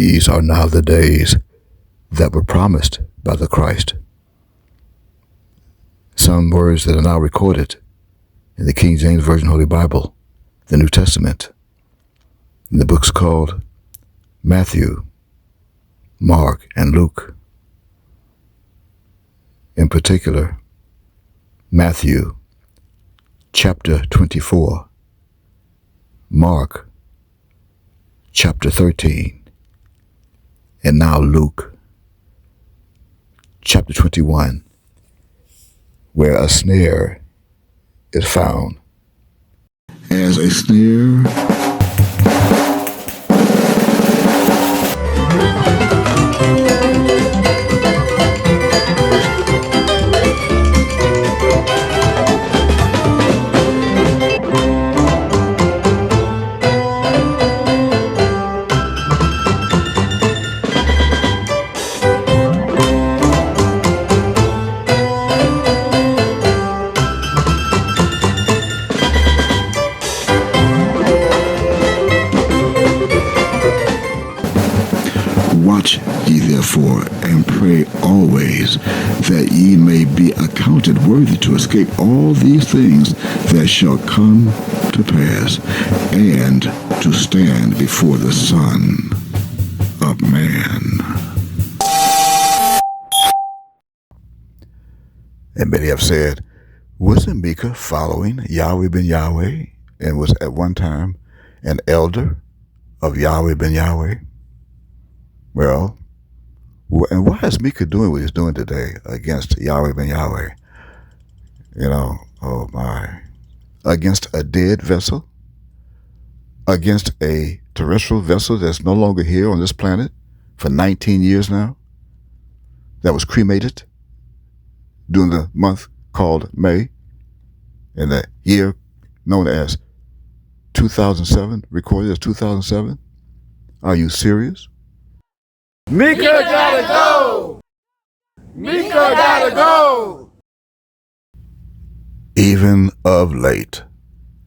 These are now the days that were promised by the Christ. Some words that are now recorded in the King James Version Holy Bible, the New Testament, in the books called Matthew, Mark, and Luke. In particular, Matthew chapter 24, Mark chapter 13, and now Luke chapter 21, where a snare is found. As a snare, watch ye therefore, and pray always, that ye may be accounted worthy to escape all these things that shall come to pass, and to stand before the Son of Man. And many have said, wasn't Micah following Yahweh ben Yahweh and was at one time an elder of Yahweh ben Yahweh? Well, and why is Micah doing what he's doing today against Yahweh ben Yahweh? Oh my. Against a dead vessel? Against a terrestrial vessel that's no longer here on this planet for 19 years now? That was cremated during the month called May, in the year known as 2007, recorded as 2007? Are you serious? Micah gotta go! Micah gotta go! Even of late,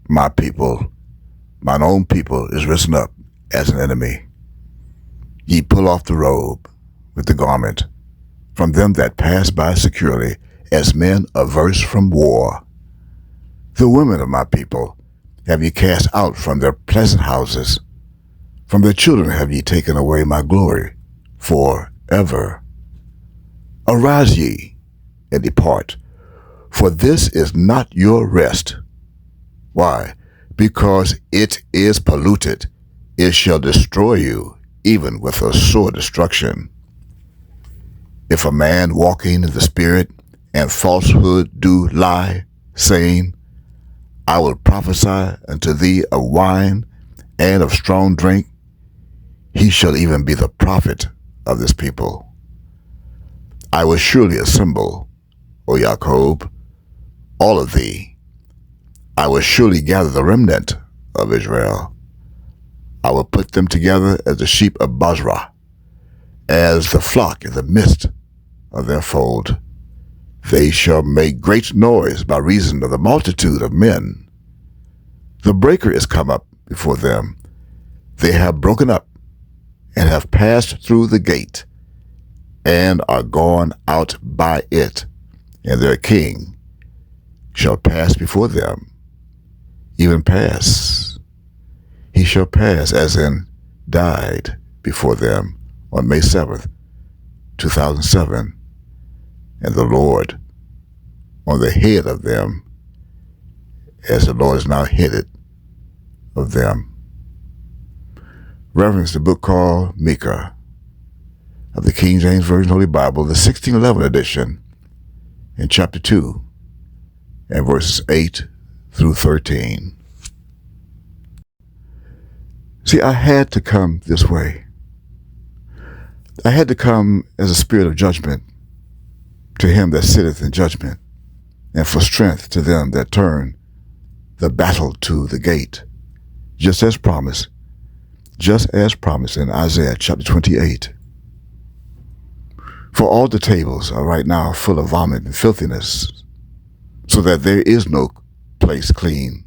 my people, mine own people, is risen up as an enemy. Ye pull off the robe with the garment from them that pass by securely, as men averse from war. The women of my people have ye cast out from their pleasant houses. From their children have ye taken away my glory forever. Arise ye and depart, for this is not your rest. Why? Because it is polluted. It shall destroy you, even with a sore destruction. If a man walking in the Spirit and falsehood do lie, saying, I will prophesy unto thee of wine and of strong drink, he shall even be the prophet of this people. I will surely assemble, O Jacob, all of thee. I will surely gather the remnant of Israel. I will put them together as the sheep of Basra, as the flock in the midst of their fold. They shall make great noise by reason of the multitude of men. The breaker is come up before them. They have broken up and have passed through the gate and are gone out by it, and their king shall pass before them, even pass. He shall pass, as in died before them on May 7th, 2007, and the Lord on the head of them, as the Lord is now headed of them. Reference the book called Micah of the King James Version Holy Bible, the 1611 edition, in chapter 2 and verses 8 through 13. See, I had to come this way. I had to come as a spirit of judgment to him that sitteth in judgment, and for strength to them that turn the battle to the gate, just as promised in Isaiah chapter 28. For all the tables are right now full of vomit and filthiness, so that there is no place clean.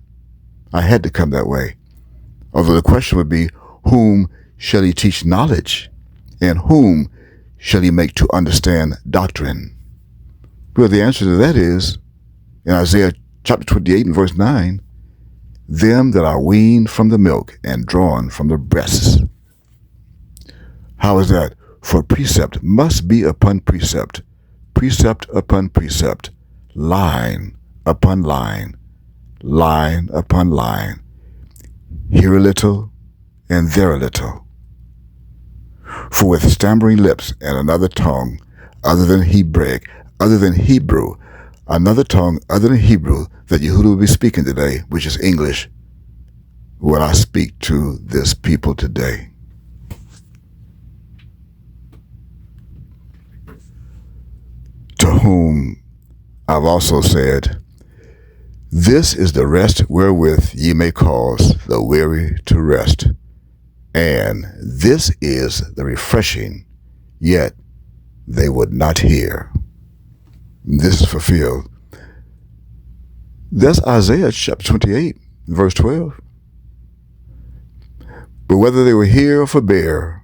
I had to come that way. Although the question would be, whom shall he teach knowledge? And whom shall he make to understand doctrine? Well, the answer to that is, in Isaiah chapter 28 and verse 9, them that are weaned from the milk and drawn from the breasts. How is that? For precept must be upon precept, precept upon precept, line upon line, line upon line, here a little and there a little. For with stammering lips and another tongue other than Hebraic, another tongue other than Hebrew that Yehuda will be speaking today, which is English, will I speak to this people today. To whom I've also said, this is the rest wherewith ye may cause the weary to rest, and this is the refreshing, yet they would not hear. This is fulfilled. That's Isaiah chapter 28, verse 12. But whether they will hear or forbear,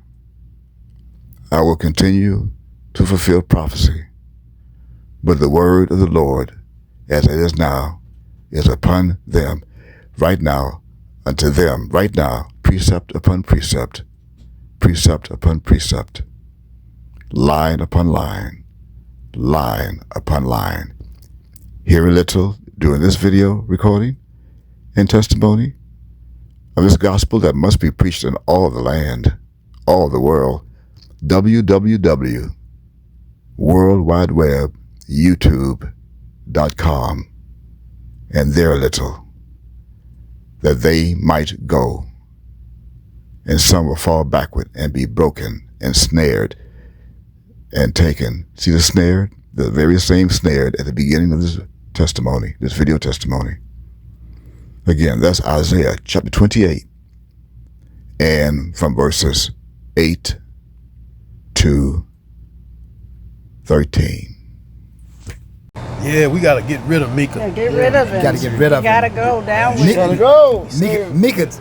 I will continue to fulfill prophecy. But the word of the Lord, as it is now, is upon them right now, unto them right now, precept upon precept, precept upon precept, line upon line, line upon line. Here a little during this video recording and testimony of this gospel that must be preached in all the land, all the world. www. World Wide Web, YouTube.com. And there a little, that they might go, and some will fall backward and be broken and snared and taken. See the snared? The very same snared at the beginning of this testimony, this video testimony. Again, that's Isaiah chapter 28, and from verses 8 to 13. Yeah, we gotta get rid of Mika. Yeah, get rid of him. Gotta get rid of him. Gotta go down with Gotta him. go.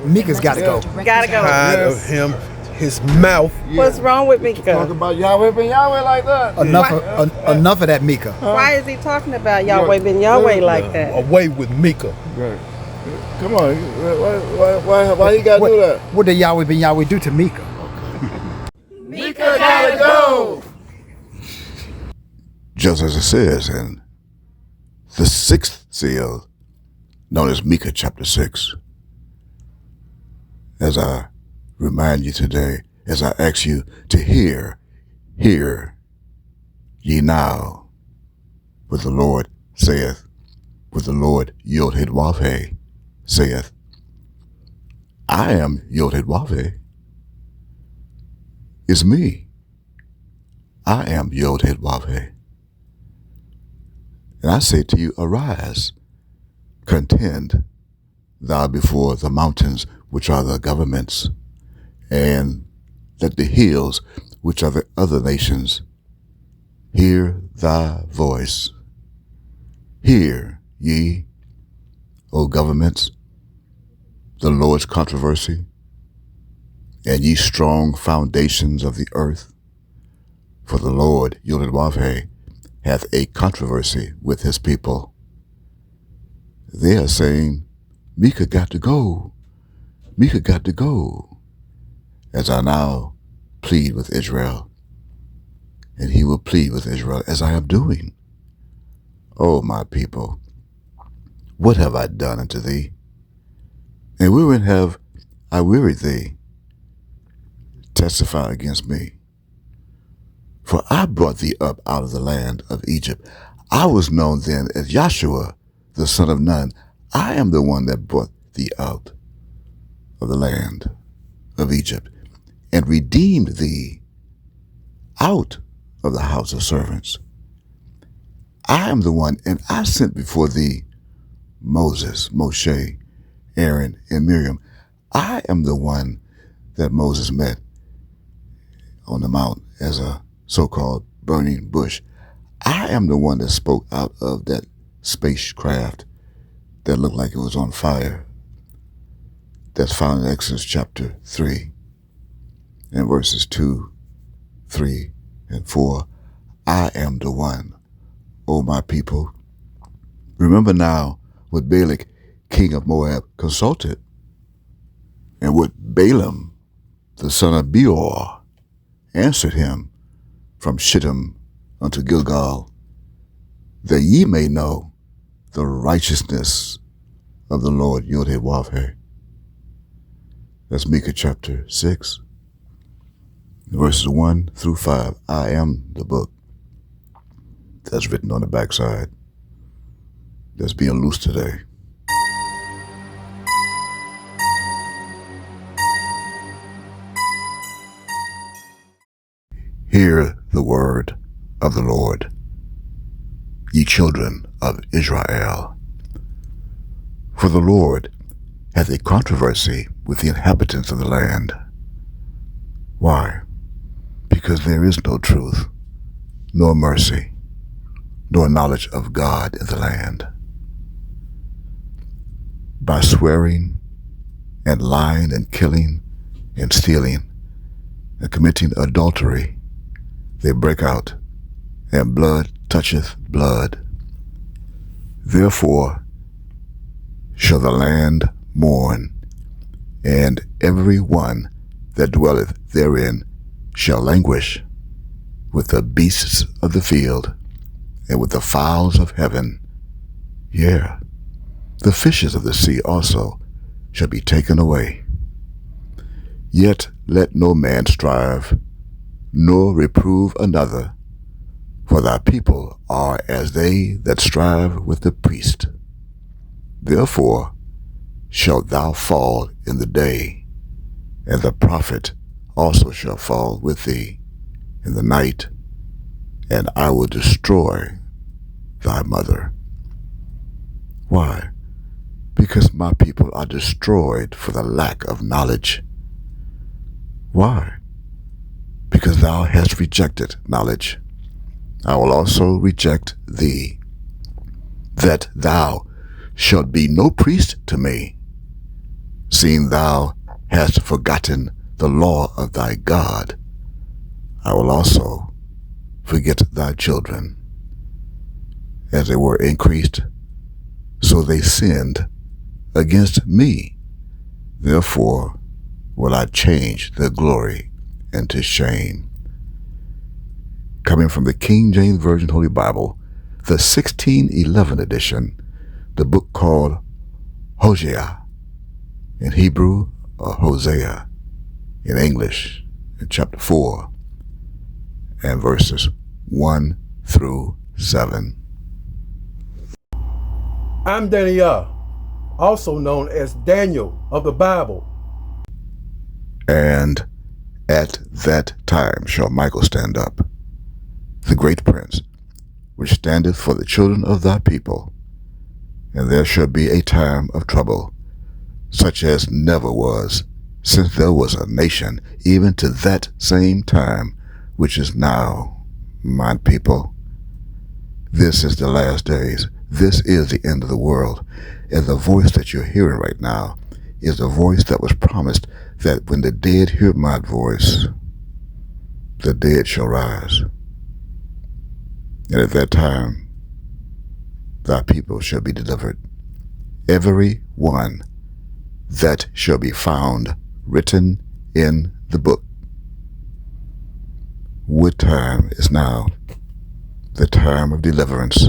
Mika's got to go. Gotta go. Tired of him, his mouth. What's wrong with Mika? Talk about Yahweh being Yahweh like that. Enough of that Mika. Why is he talking about Yahweh being Yahweh like that? Away with Mika. Right. Come on. Why you gotta do that? What did Yahweh ben Yahweh do to Mika? Mika gotta go. Just as it says in the 6th seal, known as Micah chapter 6. As I remind you today, as I ask you to hear ye now what the Lord saith, what the Lord Yod-Heh-Wav-Heh saith. I am Yod-Heh-Wav-Heh. It's me. I am Yod-Heh-Wav-Heh. And I say to you, arise, contend thou before the mountains, which are the governments, and let the hills, which are the other nations, hear thy voice. Hear ye, O governments, the Lord's controversy, and ye strong foundations of the earth. For the Lord, Yod-Heh-Wav-Heh, hath a controversy with his people. They are saying, Mika got to go. Mika got to go. As I now plead with Israel, and he will plead with Israel as I am doing. O my people, what have I done unto thee? And wherein have I wearied thee? Testify against me. For I brought thee up out of the land of Egypt. I was known then as Joshua, the son of Nun. I am the one that brought thee out of the land of Egypt, and redeemed thee out of the house of servants. I am the one, and I sent before thee Moses, Moshe, Aaron, and Miriam. I am the one that Moses met on the mount as a so-called burning bush. I am the one that spoke out of that spacecraft that looked like it was on fire. That's found in Exodus chapter 3 and verses 2 3 and 4. I am the one, O my people. Remember now what Balak, king of Moab, consulted, and what Balaam, the son of Beor, answered him from Shittim unto Gilgal, that ye may know the righteousness of the Lord Yod-Heh-Wav-Heh. That's Micah chapter 6, verses 1 through 5. I am the book that's written on the backside that's being loosed today. Hear the word of the Lord, ye children of Israel. For the Lord hath a controversy with the inhabitants of the land. Why? Because there is no truth, nor mercy, nor knowledge of God in the land. By swearing and lying and killing and stealing and committing adultery, they break out, and blood toucheth blood. Therefore shall the land mourn, and every one that dwelleth therein shall languish with the beasts of the field, and with the fowls of heaven. Yea, the fishes of the sea also shall be taken away. Yet let no man strive, nor reprove another, for thy people are as they that strive with the priest. Therefore shalt thou fall in the day, and the prophet also shall fall with thee in the night, and I will destroy thy mother. Why? Because my people are destroyed for the lack of knowledge. Why? Because thou hast rejected knowledge. I will also reject thee, that thou shalt be no priest to me, seeing thou hast forgotten the law of thy God. I will also forget thy children. As they were increased, so they sinned against me. Therefore will I change their glory into shame. Coming from the King James Version Holy Bible, the 1611 edition, the book called Hosea, in Hebrew, or Hosea, in English, in chapter 4, and verses 1 through 7. I'm Daniel, also known as Daniel of the Bible. And at that time shall Michael stand up, the great prince, which standeth for the children of thy people. And there shall be a time of trouble, such as never was, since there was a nation, even to that same time, which is now, my people. This is the last days. This is the end of the world. And the voice that you're hearing right now is the voice that was promised, that when the dead hear my voice, the dead shall rise. And at that time, thy people shall be delivered, every one that shall be found written in the book. What time is now? The time of deliverance.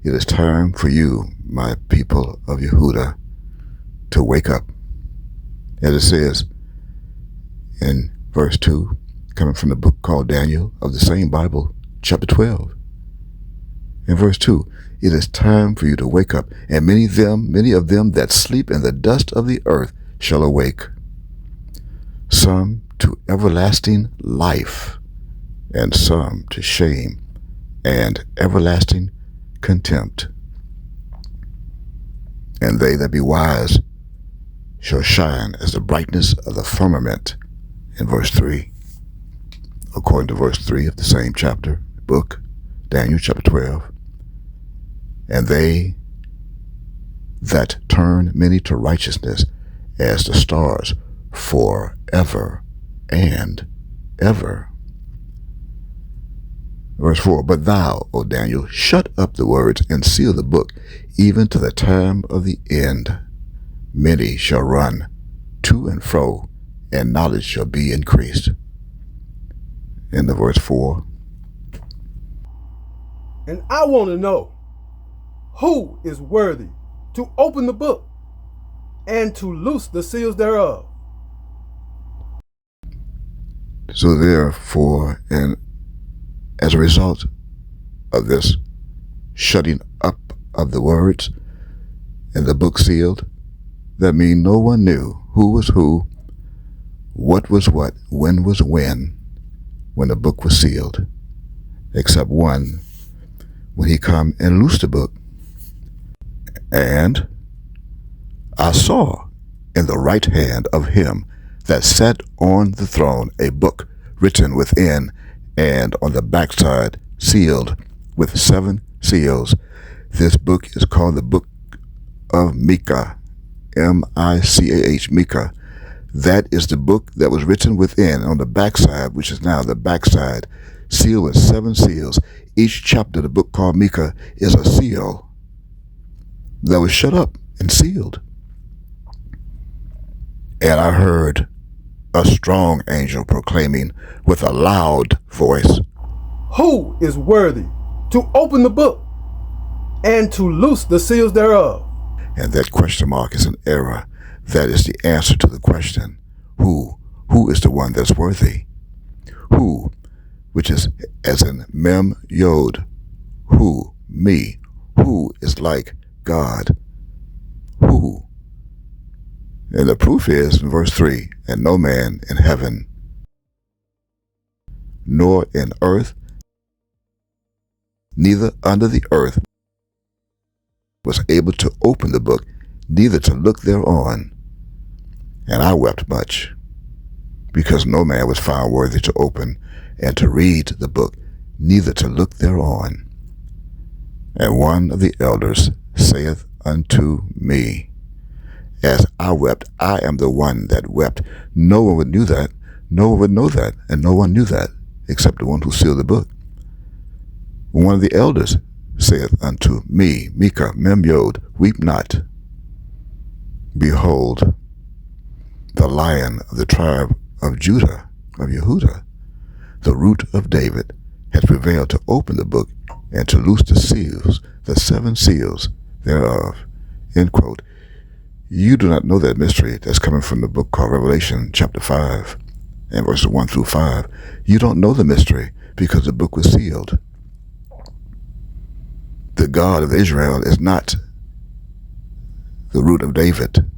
It is time for you, my people of Yehudah, to wake up. As it says in verse 2, coming from the book called Daniel of the same Bible, chapter 12. In verse 2, it is time for you to wake up, and many of them that sleep in the dust of the earth shall awake, some to everlasting life, and some to shame and everlasting contempt. And they that be wise shall shine as the brightness of the firmament, in verse 3, according to verse 3 of the same chapter, book, Daniel chapter 12. And they that turn many to righteousness as the stars forever and ever. Verse 4, but thou, O Daniel, shut up the words and seal the book, even to the time of the end. Many shall run to and fro, and knowledge shall be increased. In the verse 4. And I want to know who is worthy to open the book and to loose the seals thereof. So therefore, and as a result of this shutting up of the words and the book sealed, that means no one knew who was who, what was what, when was when the book was sealed, except one, when he come and loosed the book. And I saw in the right hand of him that sat on the throne a book written within and on the backside sealed with 7 seals. This book is called the Book of Micah, M-I-C-A-H, Micah. That is the book that was written within on the backside, which is now the backside, sealed with 7 seals. Each chapter of the book called Micah is a seal that was shut up and sealed. And I heard a strong angel proclaiming with a loud voice, Who is worthy to open the book and to loose the seals thereof? and that question mark is an error. That is the answer to the question, who? Who is the one that's worthy? Who, which is as in mem yod, who, me, who is like God? Who? And the proof is in verse 3, and no man in heaven, nor in earth, neither under the earth, was able to open the book, neither to look thereon. And I wept much, because no man was found worthy to open and to read the book, neither to look thereon. And one of the elders saith unto me, as I wept, I am the one that wept. No one would knew that, no one would know that, and no one knew that, except the one who sealed the book. One of the elders saith unto me, Micah, mem yod, weep not. Behold, the Lion of the tribe of Judah, of Yehudah, the root of David, has prevailed to open the book and to loose the seals, the 7 seals thereof. End quote. You do not know that mystery that's coming from the book called Revelation chapter 5 and verses 1 through 5. You don't know the mystery because the book was sealed. The God of Israel is not the root of David.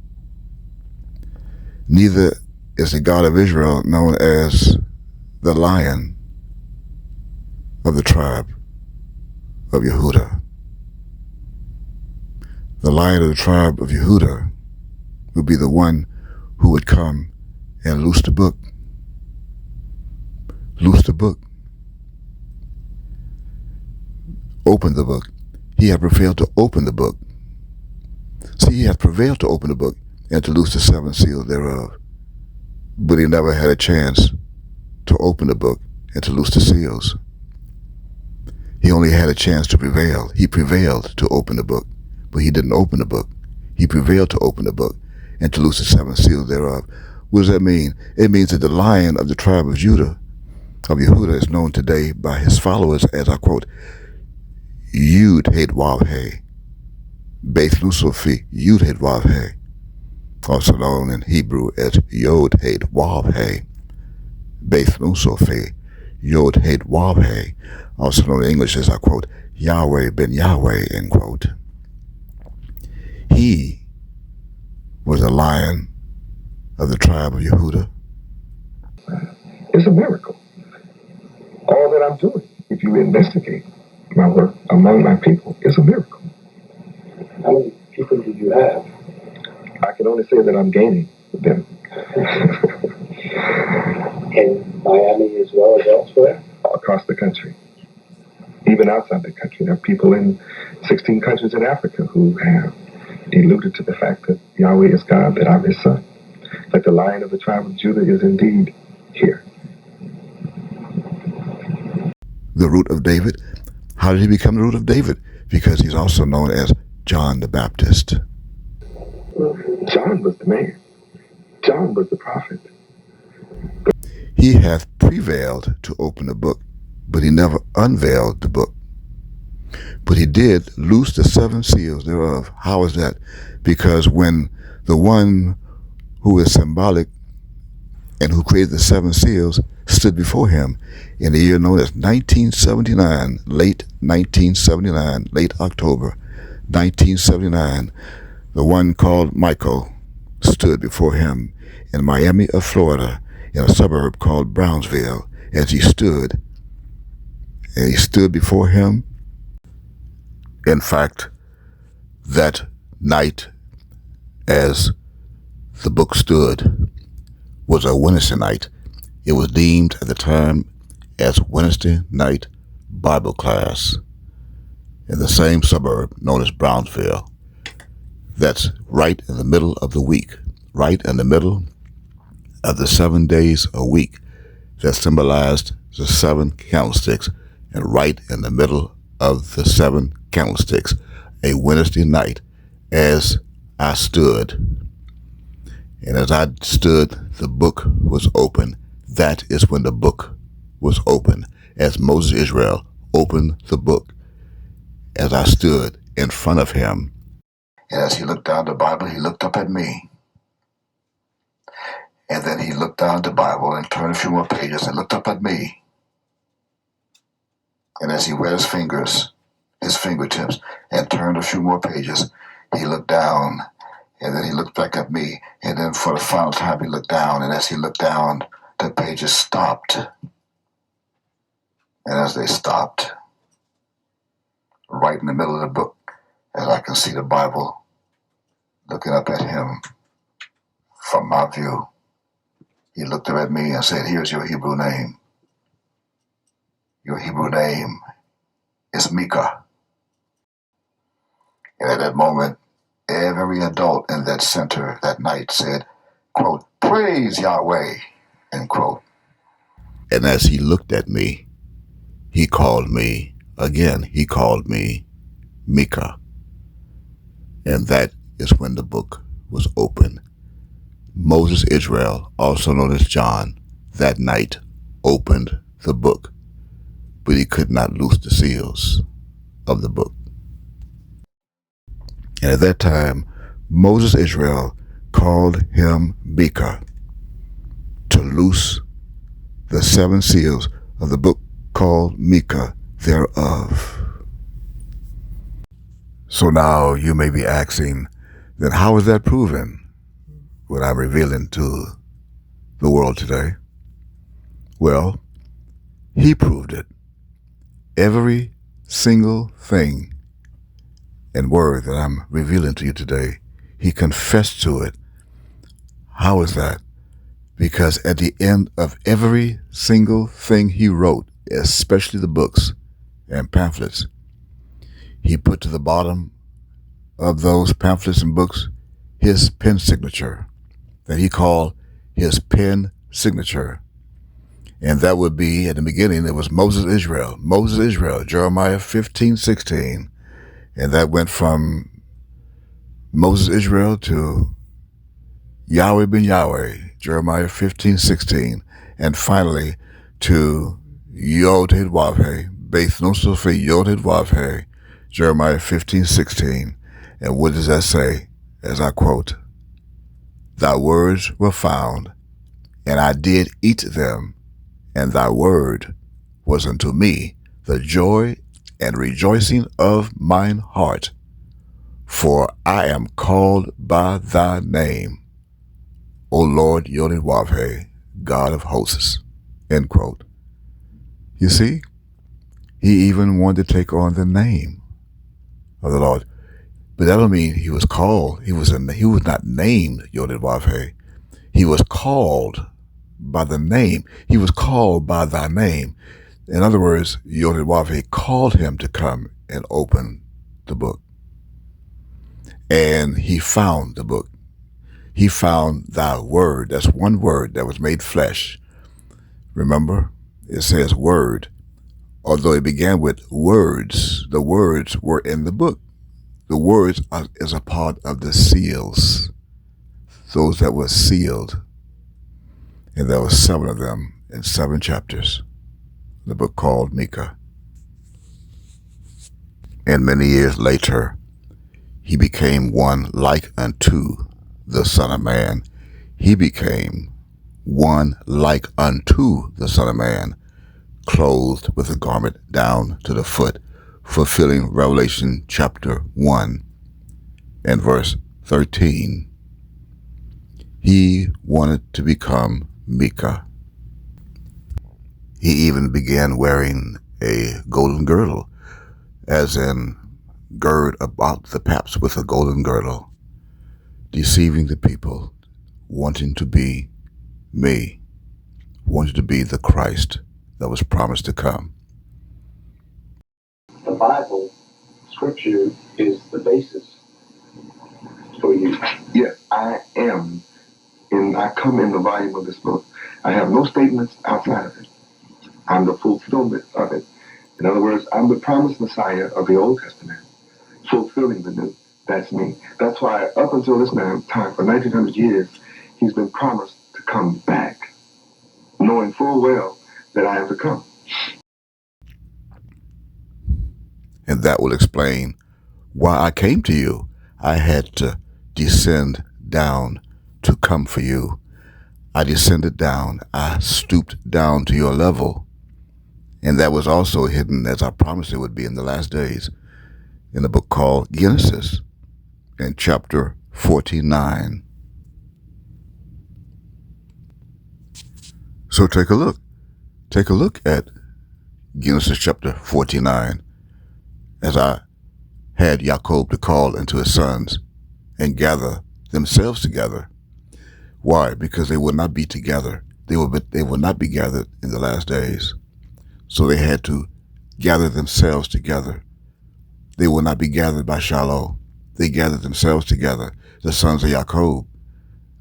Neither is the God of Israel known as the Lion of the tribe of Yehudah. The Lion of the tribe of Yehudah would be the one who would come and loose the book. Loose the book. Open the book. He had prevailed to open the book. See, he has prevailed to open the book and to loose the 7 seals thereof. But he never had a chance to open the book and to loose the seals. He only had a chance to prevail. He prevailed to open the book, but he didn't open the book. He prevailed to open the book and to loose the 7 seals thereof. What does that mean? It means that the Lion of the tribe of Judah, of Yehudah, is known today by his followers as, I quote, Yud Hed Wav He, Beth Lusofi, Yud Hed Wav He, also known in Hebrew as Yod Hed Wav He, Beth Lusofi, Yod Hed Wav He, also known in English as, I quote, Yahweh ben Yahweh, end quote. He was a Lion of the tribe of Yehudah. It's a miracle. All that I'm doing, if you investigate my work among my people, it's a miracle. How many people do you have? I can only say that I'm gaining with them. In Miami as well as elsewhere? Across the country. Even outside the country. There are people in 16 countries in Africa who have alluded to the fact that Yahweh is God, that I'm his son, that the Lion of the tribe of Judah is indeed here. the root of David. How did he become the root of David? Because he's also known as John the Baptist. John was the man. John was the prophet. He hath prevailed to open the book, but he never unveiled the book. But he did loose the 7 seals thereof. How is that? Because when the one who is symbolic and who created the 7 seals stood before him in the year known as 1979, late October 1979, the one called Michael stood before him in Miami of Florida, in a suburb called Brownsville. As he stood, and he stood before him. In fact, that night, as the book stood, was a Wednesday night. It was deemed at the time as Wednesday night Bible class in the same suburb known as Brownsville. That's right in the middle of the week, right in the middle of the 7 days a week that symbolized the 7 candlesticks, and right in the middle of the 7 candlesticks, a Wednesday night, as I stood. And as I stood, the book was open. That is when the book was open, as Moses Israel opened the book. As I stood in front of him, and as he looked down the Bible, he looked up at me. And then he looked down the Bible and turned a few more pages and looked up at me. And as he wet his fingertips, and turned a few more pages, he looked down, and then he looked back at me, and then for the final time he looked down, and as he looked down, the pages stopped. And as they stopped, right in the middle of the book, as I can see the Bible looking up at him from my view, he looked up at me and said, "Here's your Hebrew name. Your Hebrew name is Micah." And at that moment, every adult in that center that night said, quote, "Praise Yahweh," end quote. And as he looked at me, he called me Micah. And that is when the book was open. Moses Israel, also known as John, that night opened the book, but he could not loose the seals of the book. And at that time, Moses Israel called him Micah to loose the 7 seals of the book called Micah thereof. So now you may be asking, then how is that proven? What I'm revealing to the world today? Well, he proved it. Every single thing and word that I'm revealing to you today, he confessed to it. How is that? Because at the end of every single thing he wrote, especially the books and pamphlets, he put to the bottom of those pamphlets and books his pen signature that he called his pen signature. And that would be, at the beginning, it was Moses Israel, Jeremiah 15:16. And that went from Moses Israel to Yahweh ben Yahweh, Jeremiah 15:16. And finally to Yod Hid Wavhe, Beth Nosofi Yod Hid Wavhe, Jeremiah 15:16. And what does that say? As I quote, "Thy words were found, and I did eat them, and thy word was unto me the joy and rejoicing of mine heart, for I am called by thy name, O Lord Yod-Wavhe, God of hosts," end quote. You see, he even wanted to take on the name of the Lord. But that don't mean he was called. He was not named Yod-Wavhe. He was called by the name. He was called by thy name. In other words, Yod-Wavhe called him to come and open the book. And he found the book. He found thy word. That's one word that was made flesh. Remember, it says word, although it began with words, the words were in the book. The words is a part of the seals, those that were sealed. And there were 7 of them in 7 chapters, the book called Micah. And many years later, he became one like unto the Son of Man. He became one like unto the Son of Man, clothed with a garment down to the foot, fulfilling Revelation chapter 1 and verse 13. He wanted to become Micah. He even began wearing a golden girdle, as in gird about the paps with a golden girdle, deceiving the people, wanting to be me, wanted to be the Christ that was promised to come. The Bible, Scripture, is the basis for you. Yes, I am. And I come in the volume of this book. I have no statements outside of it. I'm the fulfillment of it. In other words, I'm the promised Messiah of the Old Testament, fulfilling the New. That's me. That's why up until this time, for 1900 years, he's been promised to come back, knowing full well that I am to come. And that will explain why I came to you. I had to descend down to come for you. I descended down. I stooped down to your level. And that was also hidden, as I promised it would be in the last days, in the book called Menaces, in chapter 49. So take a look. Take a look at Menaces chapter 49, as I had Jacob to call into his sons and gather themselves together. Why? Because they would not be together. They would not be gathered in the last days. So they had to gather themselves together. They will not be gathered by Shiloh. They gathered themselves together, the sons of Jacob,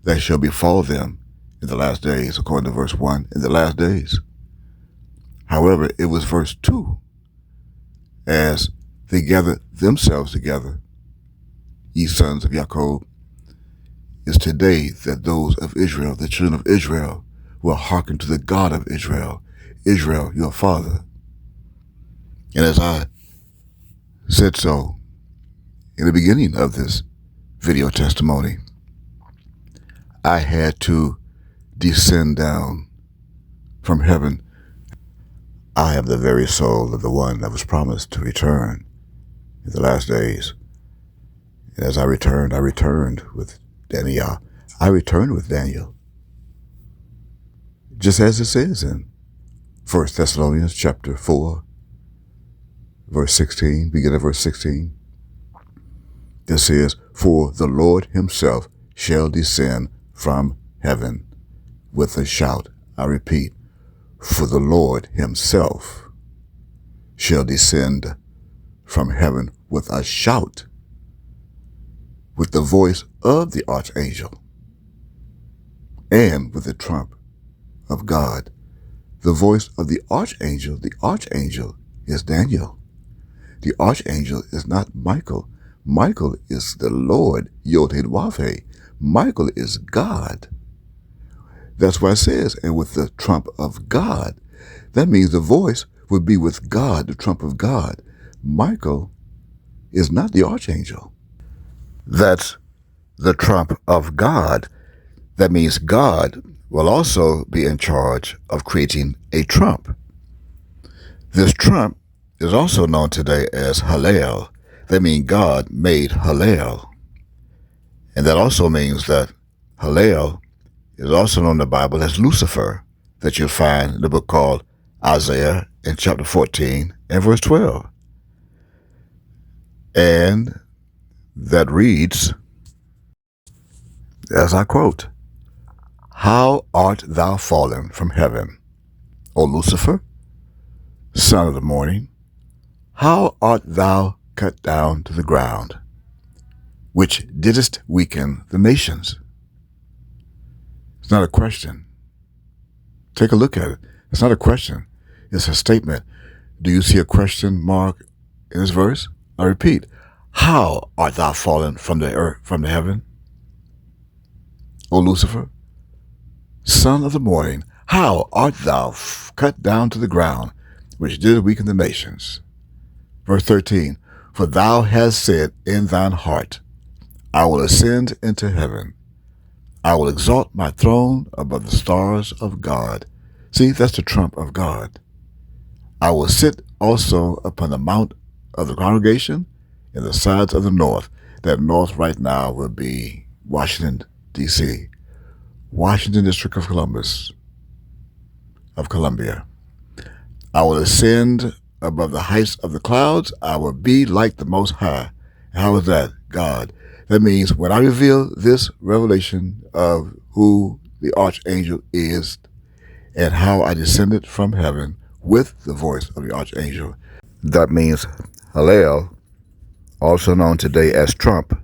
that shall befall them in the last days, according to verse 1, in the last days. However, it was verse 2, as they gathered themselves together, ye sons of Jacob, is today that those of Israel, the children of Israel, will hearken to the God of Israel, Israel, your father. And as I said so in the beginning of this video testimony, I had to descend down from heaven. I am the very soul of the one that was promised to return in the last days. And as I returned with Daniel. I returned with Daniel. Just as it says in 1 Thessalonians chapter 4, verse 16, beginning of verse 16. It says, for the Lord himself shall descend from heaven with a shout. I repeat, for the Lord himself shall descend from heaven with a shout, with the voice of the archangel, and with the trump of God. The voice of the archangel is Daniel. The archangel is not Michael. Michael is the Lord, Yod-Heh-Wav-Heh. Michael is God. That's why it says, and with the trump of God. That means the voice would be with God, the trump of God. Michael is not the archangel. That's the trump of God. That means God will also be in charge of creating a trump. This trump is also known today as Hallel. That means God made Hallel. And that also means that Hallel is also known in the Bible as Lucifer, that you'll find in the book called Isaiah in chapter 14 and verse 12. And that reads, as I quote, how art thou fallen from heaven, O Lucifer, son of the morning? How art thou cut down to the ground, which didst weaken the nations? It's not a question. Take a look at it. It's not a question. It's a statement. Do you see a question mark in this verse? I repeat, how art thou fallen from the earth, from the heaven, O Lucifer, son of the morning? How art thou cut down to the ground, which did weaken the nations? Verse 13, for thou hast said in thine heart, I will ascend into heaven. I will exalt my throne above the stars of God. See, that's the trump of God. I will sit also upon the mount of the congregation in the sides of the north. That north right now will be Washington, D.C., Washington District of Columbia. I will ascend above the heights of the clouds. I will be like the Most High. How is that? God. That means when I reveal this revelation of who the archangel is and how I descended from heaven with the voice of the archangel, that means Hallel, also known today as Trump,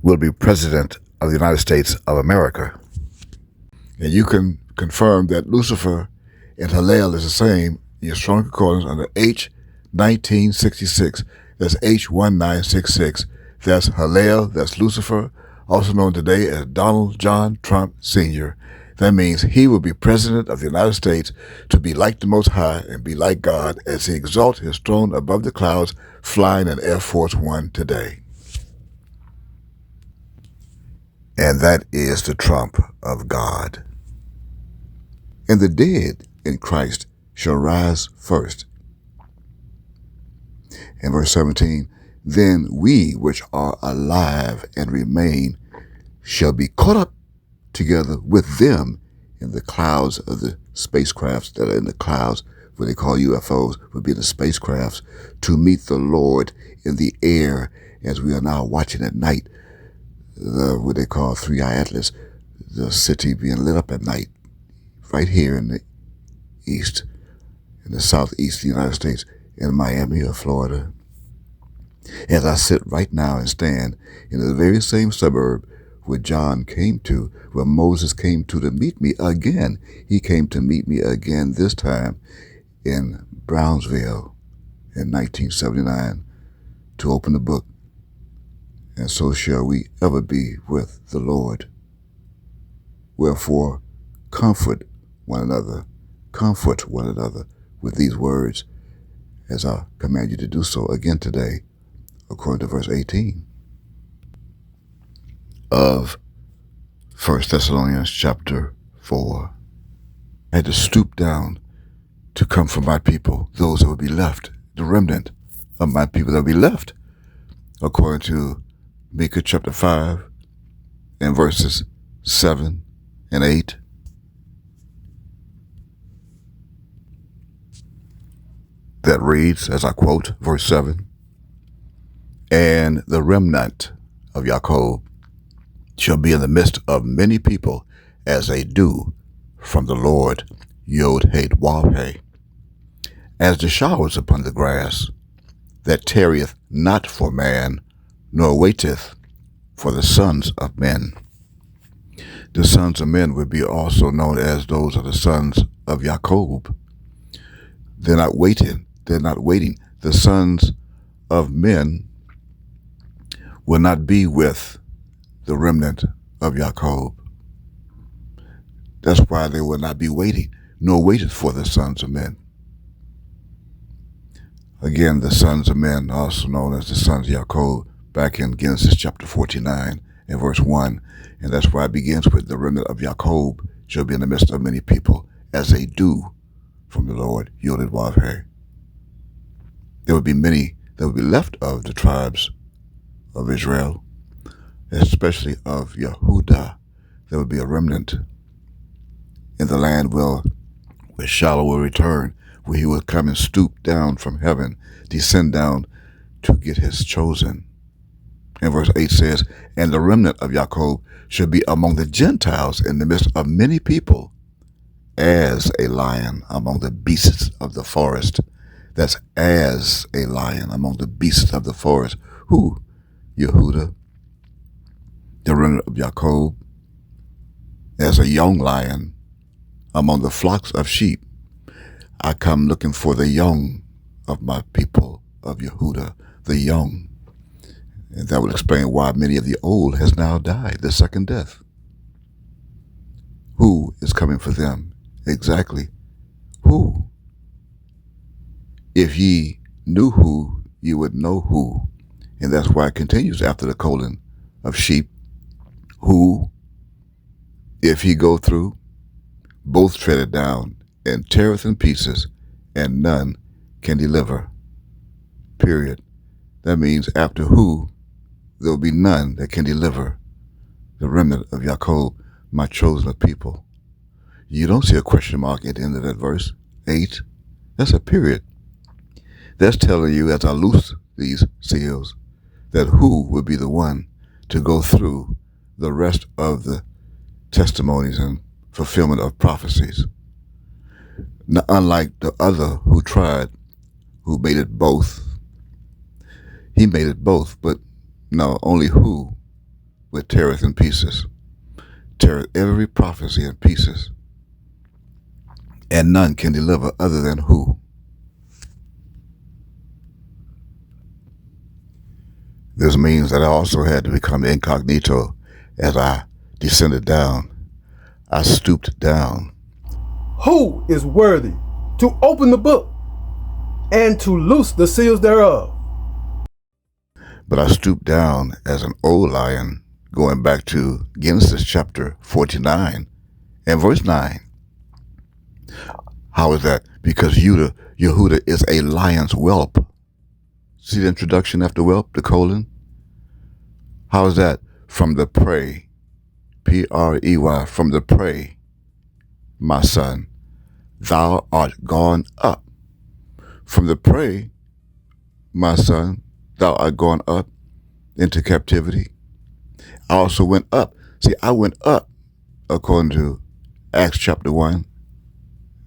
will be president of the United States of America. And you can confirm that Lucifer and Hallel is the same in your strong concordance under H1966. That's H1966. That's Hallel, that's Lucifer, also known today as Donald John Trump Sr. That means he will be president of the United States to be like the Most High and be like God as he exalts his throne above the clouds, flying in Air Force One today. And that is the trump of God. And the dead in Christ shall rise first. In verse 17, then we which are alive and remain shall be caught up together with them in the clouds of the spacecrafts that are in the clouds, what they call UFOs, would be the spacecrafts, to meet the Lord in the air as we are now watching at night, what they call 3-Eye Atlas, the city being lit up at night, right here in the east, in the southeast of the United States, in Miami or Florida. As I sit right now and stand in the very same suburb where John came to, where Moses came to meet me again. He came to meet me again, this time in Brownsville in 1979, to open the book. And so shall we ever be with the Lord. Wherefore, comfort one another with these words, as I command you to do so again today, according to verse 18 of 1 Thessalonians chapter 4. I had to stoop down to come for my people, those that would be left, the remnant of my people that would be left, according to Micah chapter 5 and verses 7 and 8. That reads, as I quote, verse 7, and the remnant of Jacob shall be in the midst of many people as a dew from the Lord, Yod-Heh-Wav-Heh, as the showers upon the grass, that tarrieth not for man, nor waiteth for the sons of men. The sons of men would be also known as those of the sons of Jacob. They're not waiting. The sons of men will not be with the remnant of Jacob. That's why they will not be waiting, nor waited for the sons of men. Again, the sons of men, also known as the sons of Jacob, back in Genesis chapter 49 and verse 1. And that's why it begins with the remnant of Jacob shall be in the midst of many people as a dew from the Lord, Yod-Heh-Wav-Heh. There would be many that would be left of the tribes of Israel, especially of Yehudah. There would be a remnant in the land where Shiloh will return, where he will come and stoop down from heaven, descend down to get his chosen. And verse 8 says, and the remnant of Jacob shall be among the Gentiles in the midst of many people, as a lion among the beasts of the forest. That's as a lion among the beasts of the forest. Who? Yehudah, the remnant of Jacob, as a young lion among the flocks of sheep. I come looking for the young of my people of Yehuda, the young. And that would explain why many of the old has now died, the second death. Who is coming for them? Exactly. Who? If ye knew who, you would know who. And that's why it continues after the colon of sheep. Who, if he go through, both tread it down and teareth in pieces, and none can deliver. Period. That means after who, there will be none that can deliver the remnant of Jacob, my chosen people. You don't see a question mark at the end of that verse 8. That's a period. That's telling you, as I loose these seals, that who would be the one to go through the rest of the testimonies and fulfillment of prophecies. Now, unlike the other who tried, who made it both. He made it both, but no, only who would teareth in pieces. Teareth every prophecy in pieces. And none can deliver other than who. This means that I also had to become incognito as I descended down. I stooped down. Who is worthy to open the book and to loose the seals thereof? But I stooped down as an old lion, going back to Genesis chapter 49 and verse 9. How is that? Because Yehuda is a lion's whelp. See the introduction after whelp, the colon? How is that? From the prey, P-R-E-Y, from the prey, my son, thou art gone up. From the prey, my son, thou art gone up into captivity. I also went up. See, I went up according to Acts chapter 1,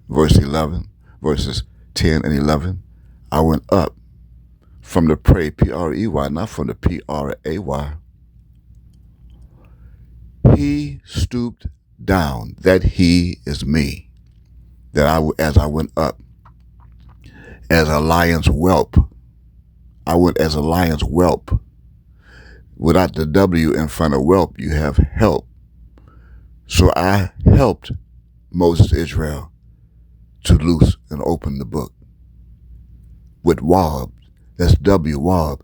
verse 11, verses 10 and 11. I went up from the prey, P-R-E-Y, not from the P-R-A-Y. He stooped down. That he is me. That as I went up, as a lion's whelp. I went as a lion's whelp. Without the W in front of whelp, you have help. So I helped Moses, Israel, to loose and open the book. With Wab, that's W-Wab,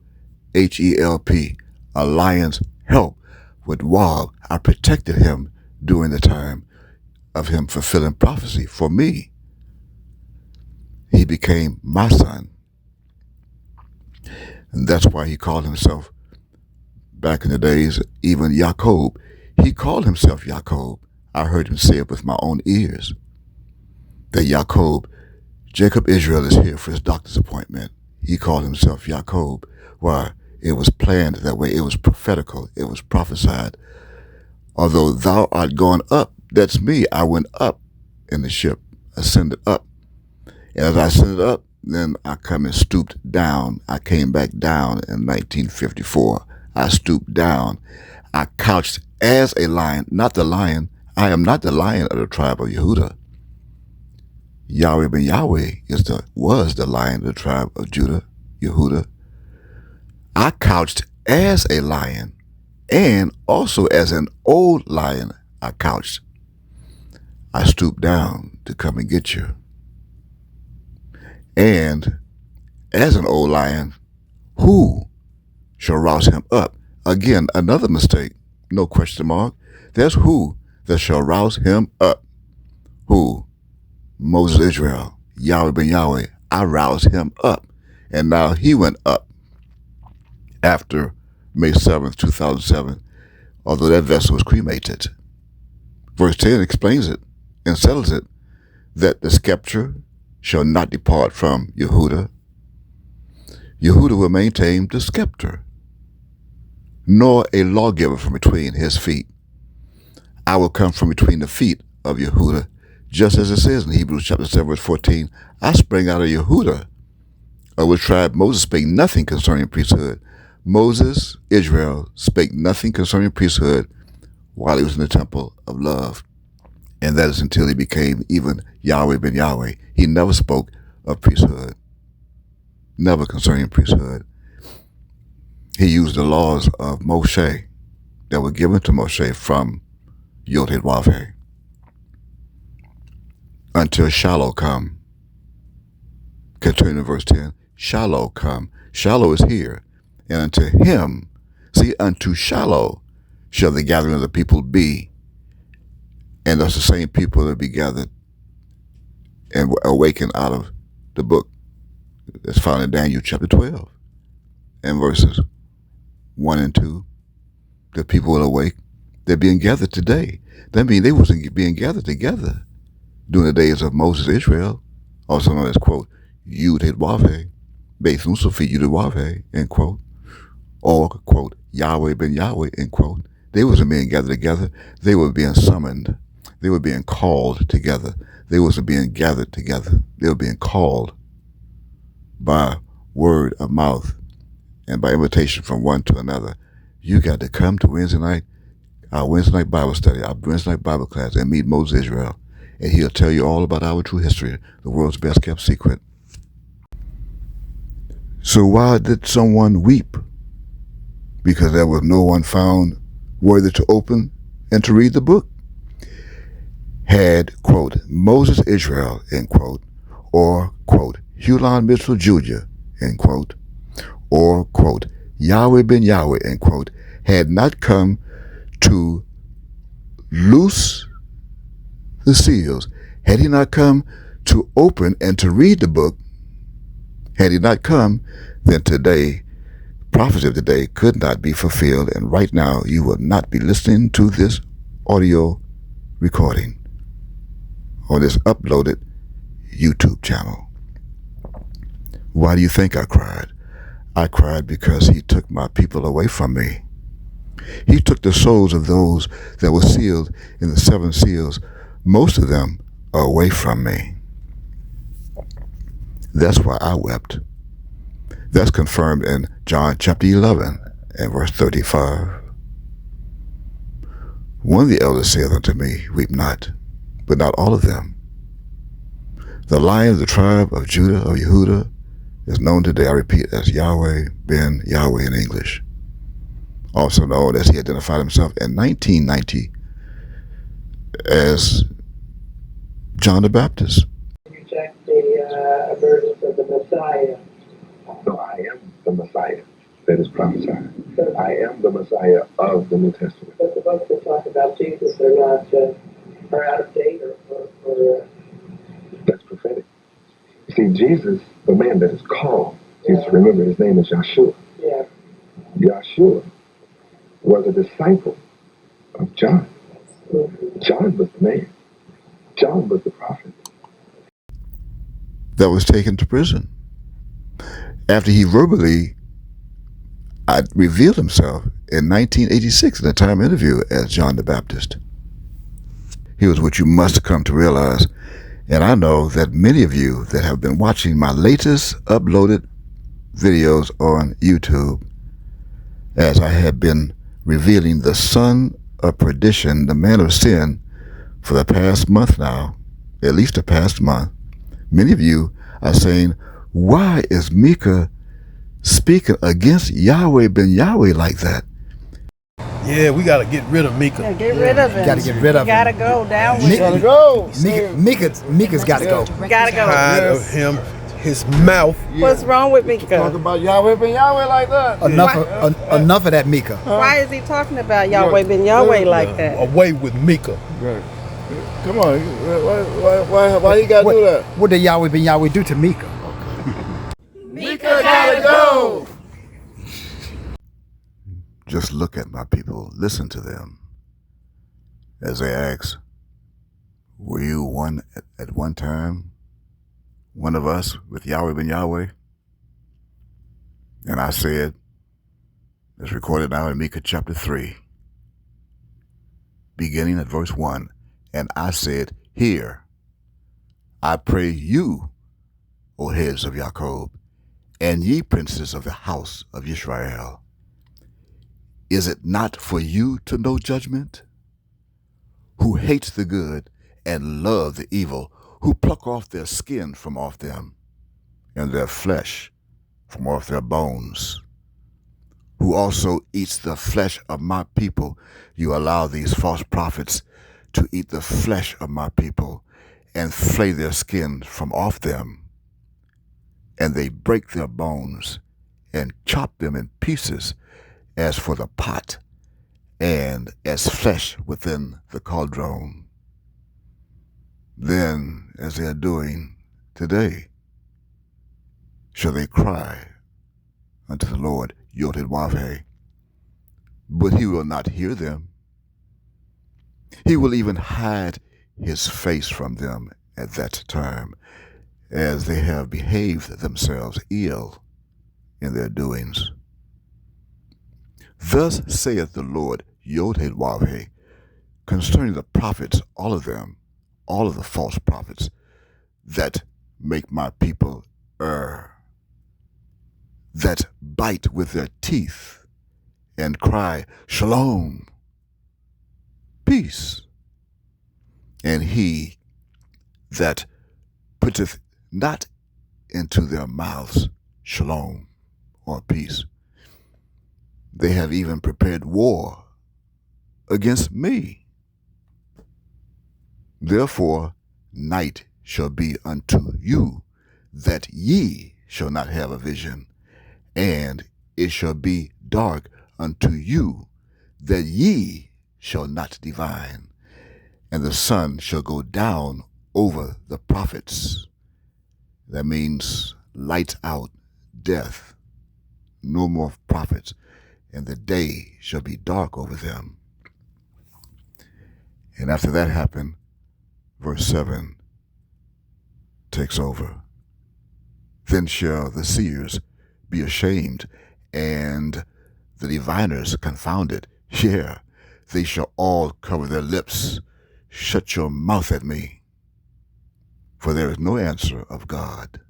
H-E-L-P, a lion's help. With Wab, I protected him during the time of him fulfilling prophecy for me. He became my son. And that's why he called himself, back in the days, even Jacob. He called himself Jacob. I heard him say it with my own ears. That Jacob Israel is here for his doctor's appointment. He called himself Jacob. Why? It was planned that way. It was prophetical. It was prophesied. Although thou art gone up, that's me. I went up in the ship, ascended up. And as I ascended up, then I come and stooped down. I came back down in 1954. I stooped down. I couched as a lion, not the lion. I am not the lion of the tribe of Yehuda. Yahweh ben Yahweh was the lion of the tribe of Judah, Yehuda. I couched as a lion, and also as an old lion I couched. I stooped down to come and get you. And as an old lion, who shall rouse him up? Again, another mistake, no question mark. There's who that shall rouse him up. Who? Moses, Israel, Yahweh ben Yahweh. I roused him up. And now he went up after May 7th, 2007, although that vessel was cremated. Verse 10 explains it and settles it, that the scepter shall not depart from Yehuda. Yehuda will maintain the scepter, nor a lawgiver from between his feet. I will come from between the feet of Yehuda, just as it says in Hebrews chapter 7, verse 14, I sprang out of Yehuda, of which tribe Moses spake nothing concerning priesthood. Moses, Israel, spake nothing concerning priesthood while he was in the temple of love. And that is until he became even Yahweh ben Yahweh. He never spoke of priesthood, never concerning priesthood. He used the laws of Moshe that were given to Moshe from Yod-Heh-Wav-Heh until Shiloh come. Continue in verse 10. Shiloh come. Shiloh is here. And unto him, see, unto Shiloh shall the gathering of the people be. And that's the same people that be gathered and awakened out of the book that's found in Daniel chapter 12 and verses 1 and 2. The people will awake. They're being gathered today. That means they wasn't being gathered together during the days of Moses, Israel, also known as, quote, Yud-Heh-Wav-Heh, Beis Nusafi Yud-Heh-Wav-Heh, end quote, or, quote, Yahweh ben Yahweh, end quote. They wasn't being gathered together. They were being summoned. They were being called together. They wasn't being gathered together. They were being called by word of mouth and by invitation from one to another. You got to come to Wednesday night, our Wednesday night Bible study, our Wednesday night Bible class, and meet Moses Israel. And he'll tell you all about our true history, the world's best kept secret. So why did someone weep? Because there was no one found worthy to open and to read the book. Had, quote, Moses Israel, end quote, or, quote, Hulan Mitzvah Judah, end quote, or, quote, Yahweh ben Yahweh, end quote, had not come to loose the seals, had he not come to open and to read the book, had he not come, then today, prophecy of today could not be fulfilled, and right now you will not be listening to this audio recording on this uploaded YouTube channel. Why do you think I cried? I cried because he took my people away from me. He took the souls of those that were sealed in the 7 seals, most of them away from me. That's why I wept. That's confirmed in John chapter 11 and verse 35. One of the elders saith unto me, Weep not, but not all of them. The Lion of the tribe of Judah, of Yehudah, is known today, I repeat, as Yahweh ben Yahweh in English. Also known as he identified himself in 1990 as John the Baptist. Reject the emergence of the Messiah. No, I am the Messiah that is prophesied. I am the Messiah of the New Testament. But the books that talk about Jesus are not are out of date or That's prophetic. See, Jesus, the man that is called, Jesus, remember his name is Yahshua. yeah. Yahshua was a disciple of John. John was the man. John was the prophet. That was taken to prison. After he verbally revealed himself in 1986 in a time interview as John the Baptist. Here's what you must come to realize, and I know that many of you that have been watching my latest uploaded videos on YouTube, as I have been revealing the son of perdition, the man of sin, for the past month now, at least the past month, many of you are saying, why is Micah speaking against Yahweh ben Yahweh like that? Yeah, we got to get rid of Micah. Yeah, get rid of him. Gotta get rid of him. Gotta go down with Micah- Gotta him. go. Micah's got to go. Gotta go. Tired of him, his mouth. What's wrong with Talk Micah? about Yahweh ben Yahweh like that. Enough of that Micah. Why is he talking about Yahweh ben Yahweh like that? Away with Micah. Right. Come on. Why you gotta do that? What did Yahweh ben Yahweh do to Micah? Micah gotta go. Just look at my people, listen to them as they ask, were you one at one time, one of us with Yahweh ben Yahweh? And I said, it's recorded now in Micah chapter 3, beginning at verse 1, and I said, hear, I pray you, O heads of Jacob, and ye princes of the house of Israel. Is it not for you to know judgment? Who hates the good and love the evil, who pluck off their skin from off them, and their flesh from off their bones, who also eats the flesh of my people. You allow these false prophets to eat the flesh of my people and flay their skin from off them, and they break their bones and chop them in pieces as for the pot and as flesh within the cauldron. Then, as they are doing today, shall they cry unto the Lord, Yod-Heh-Wav-Heh, but he will not hear them. He will even hide his face from them at that time, as they have behaved themselves ill in their doings. Thus saith the Lord, Yod-Heh-Wav-Heh, concerning the prophets, all of them, all of the false prophets that make my people err, that bite with their teeth and cry, Shalom, peace. And he that putteth not into their mouths Shalom, or peace, they have even prepared war against me. Therefore, night shall be unto you, that ye shall not have a vision, and it shall be dark unto you, that ye shall not divine, and the sun shall go down over the prophets. That means lights out, death, no more prophets, and the day shall be dark over them. And after that happened, verse 7 takes over. Then shall the seers be ashamed, and the diviners confounded. Yeah, they shall all cover their lips. Shut your mouth at me, for there is no answer of God.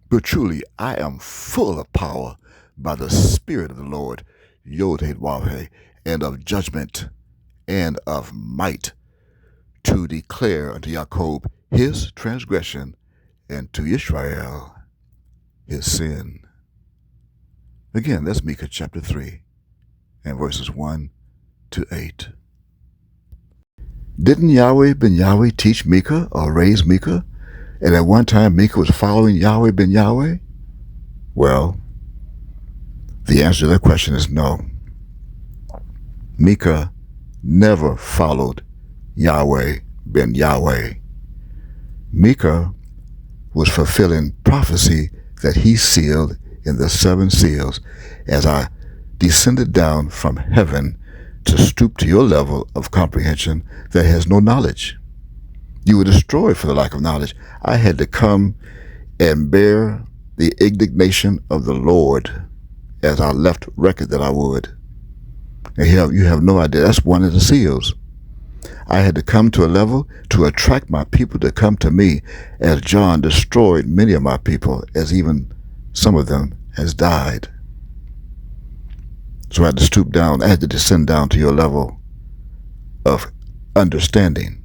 But truly I am full of power by the Spirit of the Lord, Yod-Heh-Wav-Heh, and of judgment and of might, to declare unto Jacob his transgression, and to Israel his sin. Again, that's Micah chapter 3, and verses 1 to 8. Didn't Yahweh ben Yahweh teach Micah or raise Micah? And at one time Micah was following Yahweh ben Yahweh? Well, the answer to that question is no. Micah never followed Yahweh ben Yahweh. Micah was fulfilling prophecy that he sealed in the 7 seals, as I descended down from heaven to stoop to your level of comprehension that has no knowledge. You were destroyed for the lack of knowledge. I had to come and bear the indignation of the Lord, as I left record that I would. And you have no idea. That's one of the seals. I had to come to a level to attract my people to come to me, as John destroyed many of my people, as even some of them has died. So I had to stoop down. I had to descend down to your level of understanding,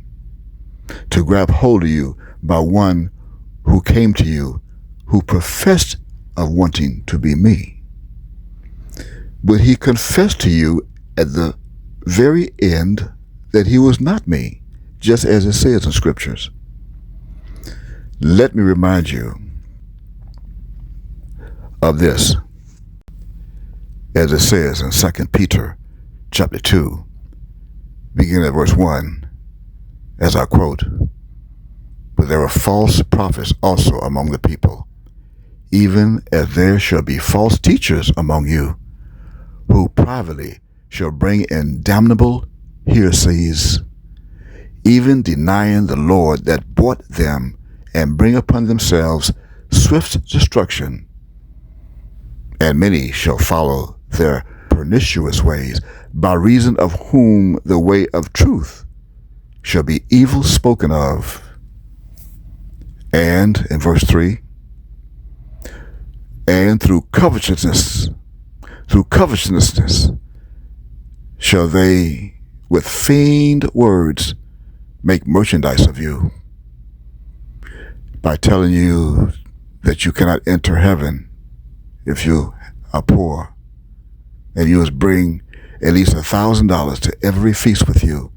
to grab hold of you by one who came to you, who professed of wanting to be me. But he confessed to you at the very end that he was not me, just as it says in scriptures. Let me remind you of this, as it says in 2 Peter chapter 2, beginning at verse 1, as I quote, "But there are false prophets also among the people, even as there shall be false teachers among you, who privately shall bring in damnable heresies, even denying the Lord that bought them, and bring upon themselves swift destruction. And many shall follow their pernicious ways, by reason of whom the way of truth shall be evil spoken of." And in verse 3, "And through covetousness shall they with feigned words make merchandise of you by telling you that you cannot enter heaven if you are poor, and you must bring at least $1,000 to every feast with you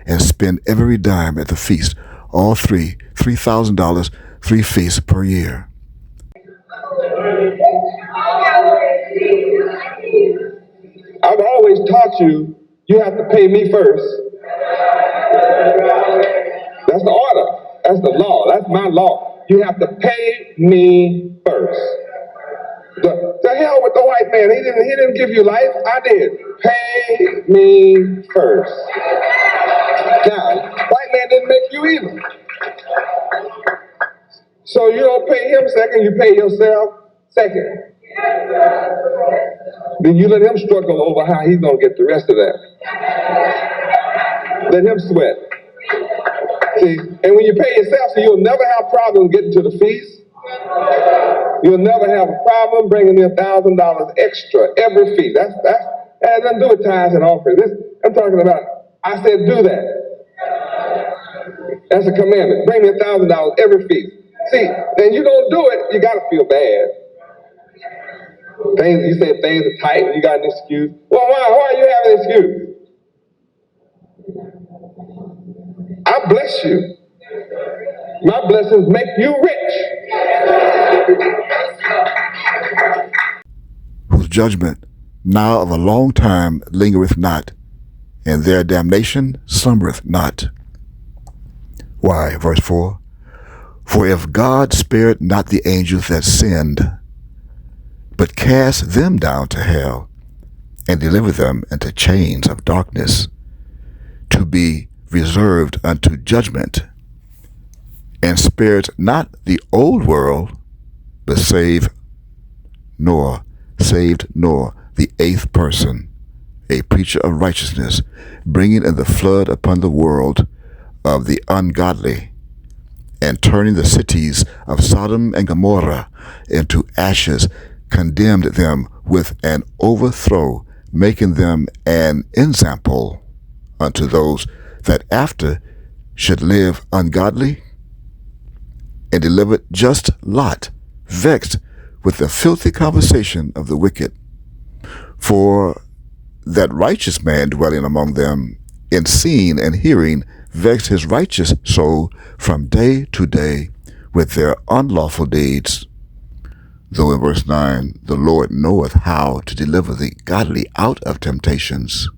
and spend every dime at the feast, all $3,000, 3 feasts per year. I've always taught you, you have to pay me first. That's the order. That's the law. That's my law. You have to pay me first. The hell with the white man. He didn't give you life. I did. Pay me first. Now, white man didn't make you either. So you don't pay him second, you pay yourself second. Then you let him struggle over how he's gonna get the rest of that. Let him sweat. See, and when you pay yourself, so you'll never have problems getting to the feast. You'll never have a problem bringing me $1,000 extra every feast. That has nothing to do with tithes and offerings. I'm talking about, I said do that. That's a commandment. Bring me $1,000 every feast. See, then you don't do it, you gotta feel bad. You say things are tight and you got an excuse. Well, why are you having an excuse? I bless you. My blessings make you rich. Whose judgment now of a long time lingereth not, and their damnation slumbereth not. Why? Verse 4. For if God spared not the angels that sinned, but cast them down to hell, and delivered them into chains of darkness, to be reserved unto judgment, and spared not the old world, but saved Noah, the 8th person, a preacher of righteousness, bringing in the flood upon the world of the ungodly, and turning the cities of Sodom and Gomorrah into ashes, condemned them with an overthrow, making them an ensample unto those that after should live ungodly, and delivered just Lot, vexed with the filthy conversation of the wicked. For that righteous man dwelling among them, in seeing and hearing, vexed his righteous soul from day to day with their unlawful deeds. Though in verse 9, the Lord knoweth how to deliver the godly out of temptations,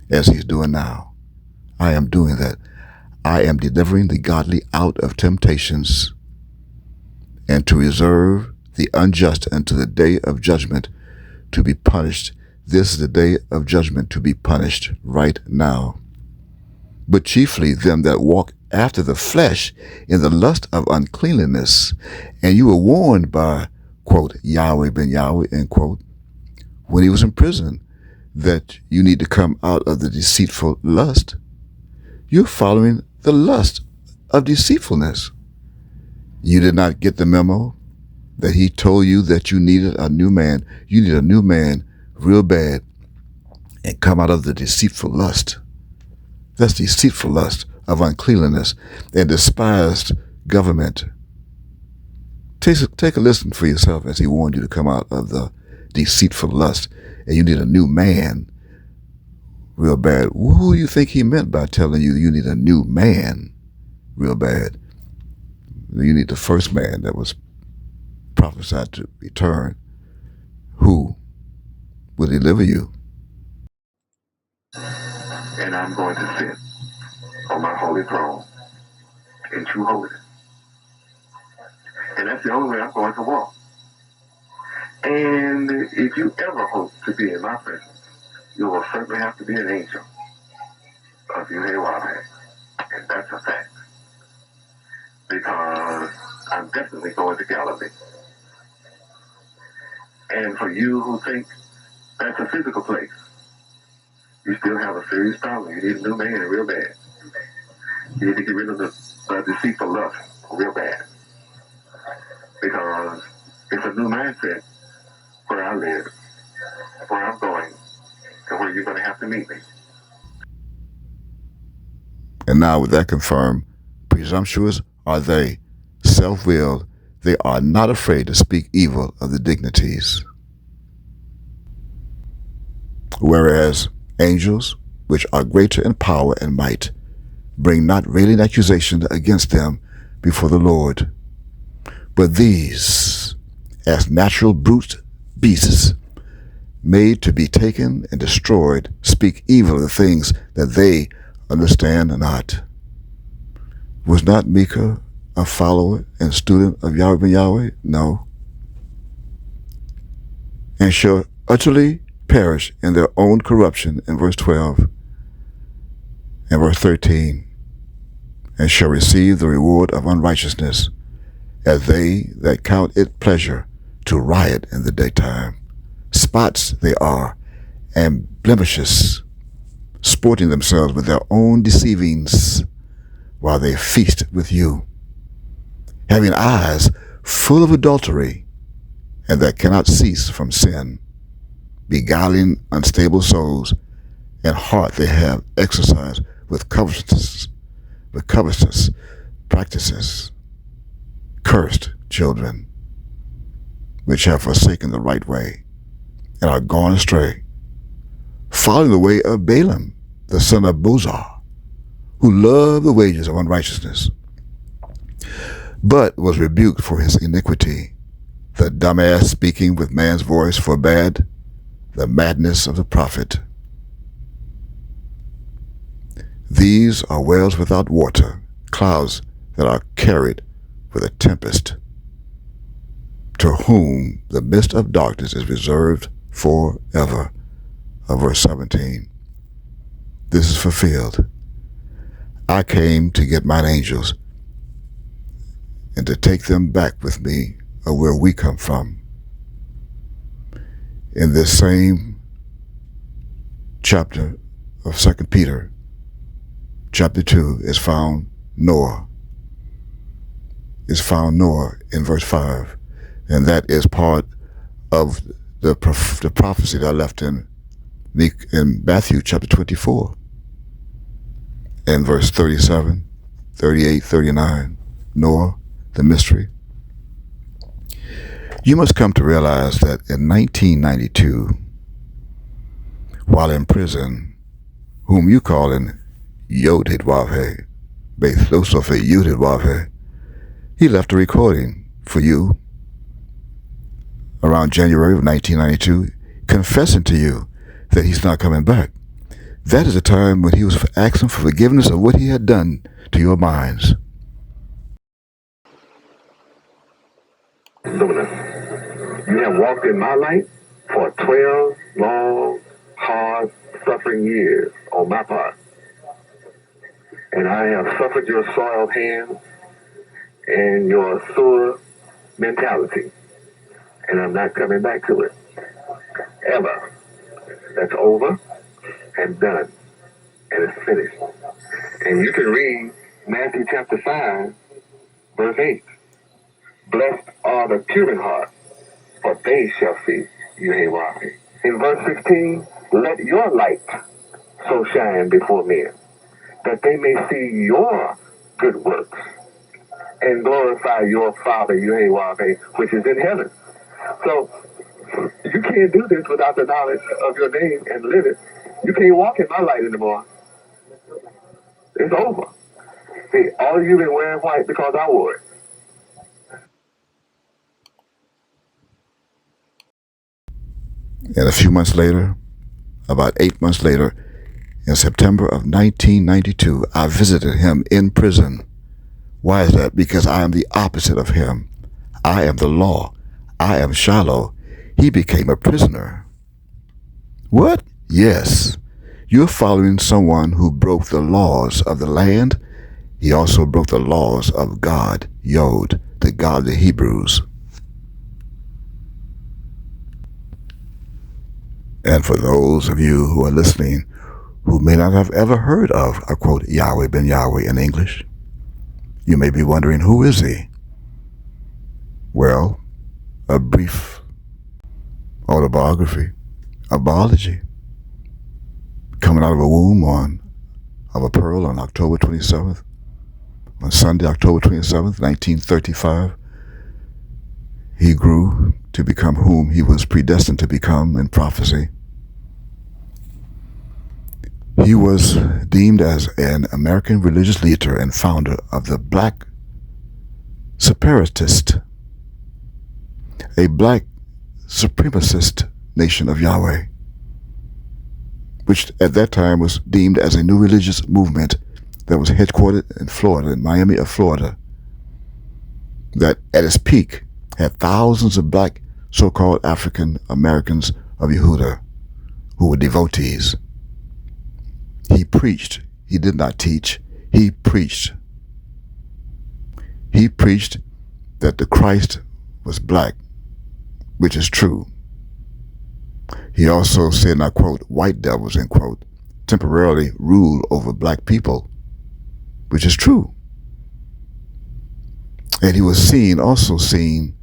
as he's doing now. I am doing that. I am delivering the godly out of temptations, and to reserve the unjust unto the day of judgment to be punished. This is the day of judgment to be punished right now. But chiefly them that walk after the flesh in the lust of uncleanliness. And you were warned by, quote, Yahweh ben Yahweh, end quote, when he was in prison, that you need to come out of the deceitful lust. You're following the lust of deceitfulness. You did not get the memo that he told you that you needed a new man. You need a new man real bad, and come out of the deceitful lust. That's deceitful lust of uncleanliness and despised government. Take a listen for yourself as he warned you to come out of the deceitful lust, and you need a new man real bad. Who do you think he meant by telling you need a new man real bad? You need the first man that was prophesied to return, who will deliver you. And I'm going to sit on my holy throne in true holiness. And that's the only way I'm going to walk. And if you ever hope to be in my presence, you will certainly have to be an angel of Yahweh. And that's a fact. Because I'm definitely going to Galilee. And for you who think that's a physical place, you still have a serious problem. You need a new man real bad. You need to get rid of the deceitful lust real bad. Because it's a new mindset where I live, where I'm going, and where you're going to have to meet me. And now with that confirmed, presumptuous are they, self-willed, they are not afraid to speak evil of the dignities. Whereas angels, which are greater in power and might, bring not railing accusation against them before the Lord. But these, as natural brute beasts, made to be taken and destroyed, speak evil of the things that they understand not. Was not Micah a follower and student of Yahweh ben Yahweh? No. And shall utterly perish in their own corruption, in verse 12 and verse 13, and shall receive the reward of unrighteousness, as they that count it pleasure to riot in the daytime. Spots they are, and blemishes, sporting themselves with their own deceivings, while they feast with you, having eyes full of adultery, and that cannot cease from sin, beguiling unstable souls, and heart they have exercised with covetous practices. Cursed children, which have forsaken the right way, and are gone astray, following the way of Balaam, the son of Bozor, who loved the wages of unrighteousness, but was rebuked for his iniquity. The dumbass speaking with man's voice forbade the madness of the prophet. These are wells without water, clouds that are carried with a tempest, to whom the mist of darkness is reserved forever. Of verse 17. This is fulfilled. I came to get mine angels and to take them back with me of where we come from. In this same chapter of 2 Peter, chapter 2, is found Noah in verse 5. And that is part of the prophecy that I left in Matthew chapter 24. In verse 37, 38, 39, Noah, the mystery. You must come to realize that in 1992, while in prison, whom you call in Yod-Hid-Wav-He, Beth-Lo-Sophe Yud-Hid-Wav-He, he left a recording for you around January of 1992, confessing to you that he's not coming back. That is the time when he was asking for forgiveness of what he had done to your minds. Luminous, you have walked in my light for 12 long, hard, suffering years on my part. And I have suffered your soiled hands and your sore mentality. And I'm not coming back to it. Ever. That's over and done. And it's finished. And you can read Matthew chapter 5, verse 8. Blessed are the pure in heart, for they shall see Yahweh. In verse 16, let your light so shine before men, that they may see your good works and glorify your Father Yahweh, which is in heaven. So you can't do this without the knowledge of your name and live it. You can't walk in my light anymore. It's over. See, all of you been wearing white because I wore it. And a few months later, about 8 months later, in September of 1992, I visited him in prison. Why is that? Because I am the opposite of him. I am the law. I am Shiloh. He became a prisoner. What? Yes. You're following someone who broke the laws of the land. He also broke the laws of God, Yod, the God of the Hebrews. And for those of you who are listening who may not have ever heard of, I quote, Yahweh ben Yahweh in English, you may be wondering, who is he? Well, a brief autobiography, a biology, coming out of a womb of of a pearl on October 27th. On Sunday, October 27th, 1935, he grew to become whom he was predestined to become in prophecy. He was deemed as an American religious leader and founder of the Black Separatist, a black supremacist nation of Yahweh, which at that time was deemed as a new religious movement that was headquartered in Florida, in Miami of Florida, that at its peak had thousands of black so-called African Americans of Yehuda who were devotees. He preached. He did not teach. He preached. He preached that the Christ was black, which is true. He also said, and I quote, white devils, end quote, temporarily rule over black people, which is true. And he was also seen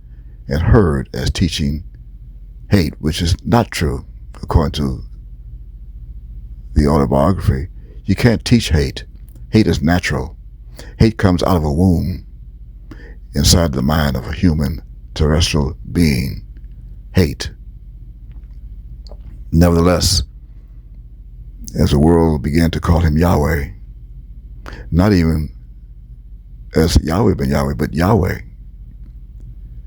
and heard as teaching hate, which is not true, according to the autobiography. You can't teach hate. Hate is natural. Hate comes out of a womb inside the mind of a human terrestrial being. Hate. Nevertheless, as the world began to call him Yahweh, not even as Yahweh ben Yahweh, but Yahweh,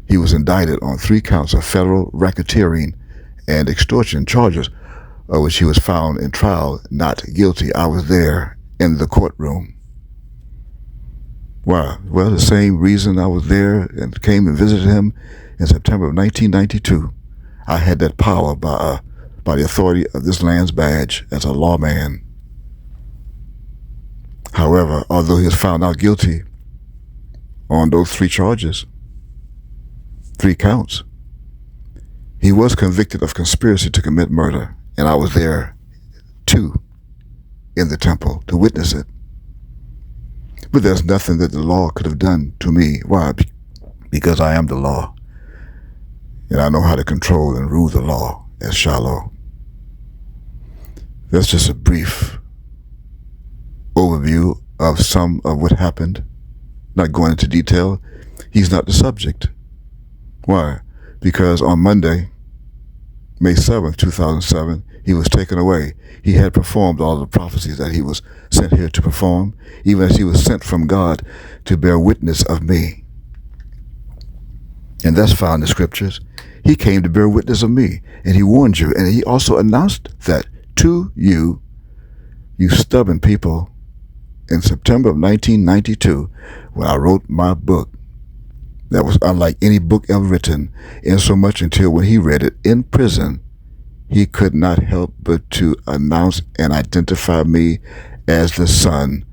he was indicted on 3 counts of federal racketeering and extortion charges, of which he was found in trial not guilty. I was there in the courtroom. Why? Well, the same reason I was there and came and visited him in September of 1992. I had that power by the authority of this land's badge as a lawman. However, although he was found not guilty on those 3 charges, 3 counts, he was convicted of conspiracy to commit murder, and I was there too in the temple to witness it. But there's nothing that the law could have done to me. Why? Because I am the law, and I know how to control and rule the law as Shiloh. That's just a brief overview of some of what happened. Not going into detail. He's not the subject. Why? Because on Monday, May 7th, 2007, he was taken away. He had performed all of the prophecies that he was sent here to perform, even as he was sent from God to bear witness of me. And that's found in the scriptures. He came to bear witness of me, and he warned you, and he also announced that to you, you stubborn people, in September of 1992, when I wrote my book, that was unlike any book ever written, insomuch until when he read it in prison, he could not help but to announce and identify me as the son.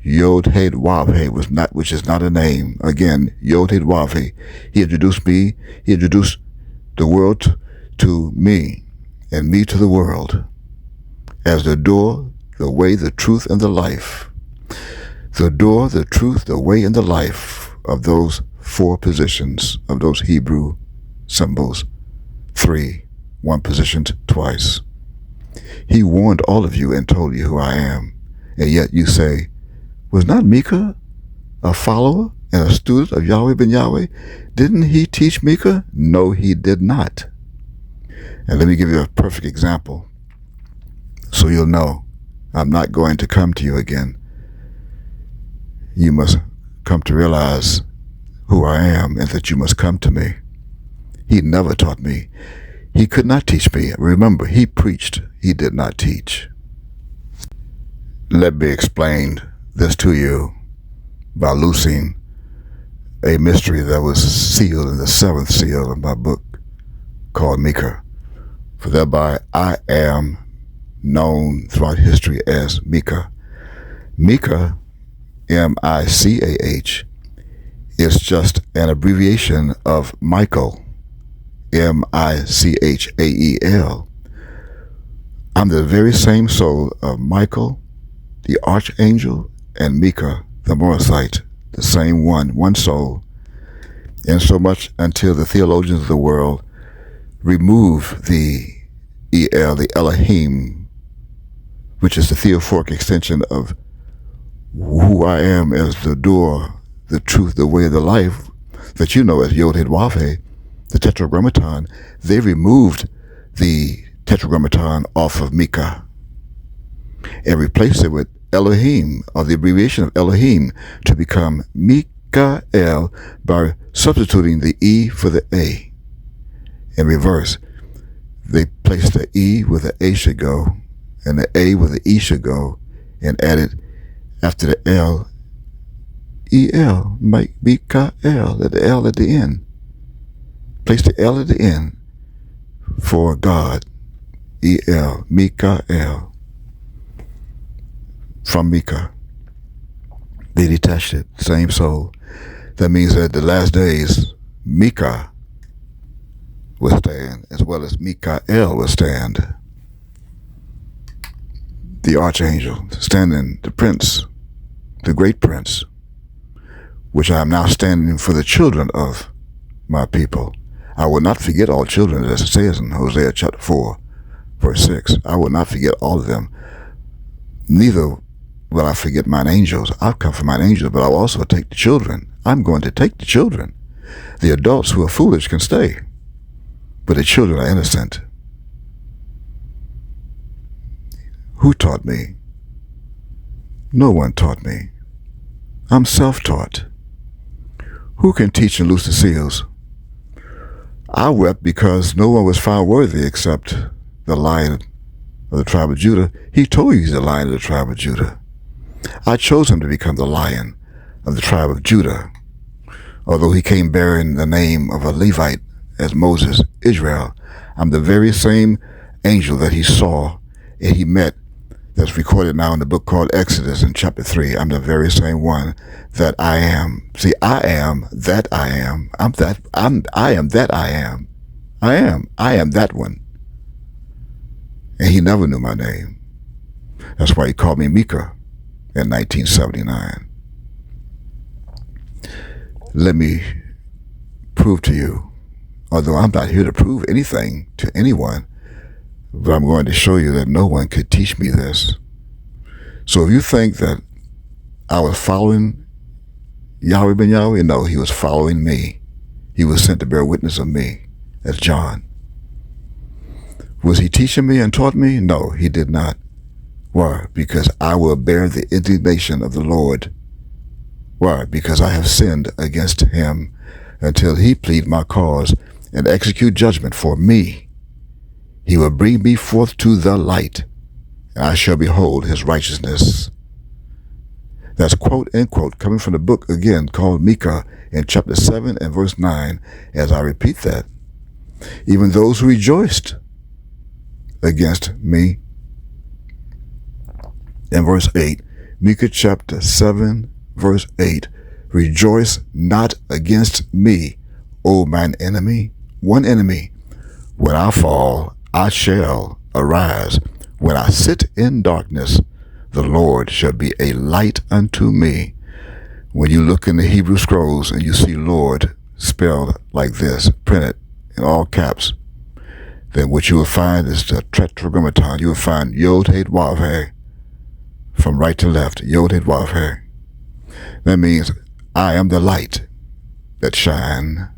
Yod-Heh Wav-Heh was not, which is not a name. Again, Yod-Heh Wav-Heh. He introduced me. He introduced the world to me, and me to the world, as the door, the way, the truth, and the life. The door, the truth, the way, and the life of those 4 positions, of those Hebrew symbols. 3, 1 positioned twice. He warned all of you and told you who I am. And yet you say, was not Micah a follower and a student of Yahweh ben Yahweh? Didn't he teach Micah? No, he did not. And let me give you a perfect example so you'll know I'm not going to come to you again. You must come to realize who I am and that you must come to me. He never taught me. He could not teach me. Remember, he preached. He did not teach. Let me explain this to you by loosing a mystery that was sealed in the 7th seal of my book called Micah. For thereby I am known throughout history as Micah. Micah, M-I-C-A-H, is just an abbreviation of Michael, M-I-C-H-A-E-L. I'm the very same soul of Michael, the archangel, and Micah, the Morasite, the same one soul, insomuch until the theologians of the world remove the El, the Elohim, which is the theophoric extension of who I am as the door, the truth, the way, the life, that you know as Yod-Heh-Wav-Heh, the Tetragrammaton, they removed the Tetragrammaton off of Micah and replaced it with Elohim, or the abbreviation of Elohim, to become Mikael by substituting the E for the A. In reverse, they placed the E where the A should go, and the A where the E should go, and added after the L, E-L, Mikael, the L at the end. Place the L at the end for God, E-L, Mikael, from Micah. They detached it, same soul. That means that the last days, Micah will stand, as well as Mikael will stand. The archangel, standing, the prince, the great prince, which I am now standing for the children of my people. I will not forget all children, as it says in Hosea chapter 4, verse 6. I will not forget all of them. Neither will I forget mine angels. I've come for mine angels, but I will also take the children. I'm going to take the children. The adults who are foolish can stay, but the children are innocent. Who taught me? No one taught me. I'm self-taught. Who can teach and loose the seals? I wept because no one was found worthy except the Lion of the tribe of Judah. He told you he's the Lion of the tribe of Judah. I chose him to become the Lion of the tribe of Judah. Although he came bearing the name of a Levite as Moses, Israel, I'm the very same angel that he saw and he met, that's recorded now in the book called Exodus in chapter 3. I'm the very same one that I am. See, I am that I am. I am that I am. I am that one. And he never knew my name. That's why he called me Micah in 1979. Let me prove to you, although I'm not here to prove anything to anyone, but I'm going to show you that no one could teach me this. So if you think that I was following Yahweh ben Yahweh, no, he was following me. He was sent to bear witness of me, as John. Was he teaching me and taught me? No, he did not. Why? Because I will bear the indignation of the Lord. Why? Because I have sinned against him until he plead my cause and execute judgment for me. He will bring me forth to the light, and I shall behold his righteousness. That's quote, end quote, coming from the book again called Micah in chapter 7 and verse 9, as I repeat that. Even those who rejoiced against me. In verse 8, Micah chapter 7, verse 8, rejoice not against me, O mine enemy. One enemy. When I fall, I shall arise. When I sit in darkness, the Lord shall be a light unto me. When you look in the Hebrew scrolls and you see Lord spelled like this, printed in all caps, then what you will find is the Tetragrammaton. You will find Yod-Heh-Wav-Heh from right to left, Yod-Heh-Wav-Heh. That means I am the light that shine.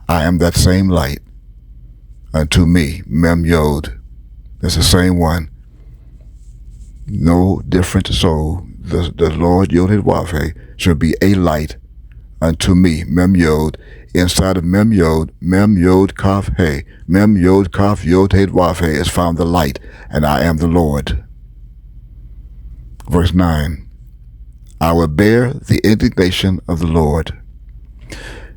I am that same light unto me, Mem Yod. That's the same one. No different. So the Lord Yod-Heh-Wav-Heh shall be a light unto me, Mem Yod. Inside of Mem Yod Kaf He, Mem Yod Kaf Yod-Heh-Wav-Heh is found the light, and I am the Lord. Verse 9, I will bear the indignation of the Lord.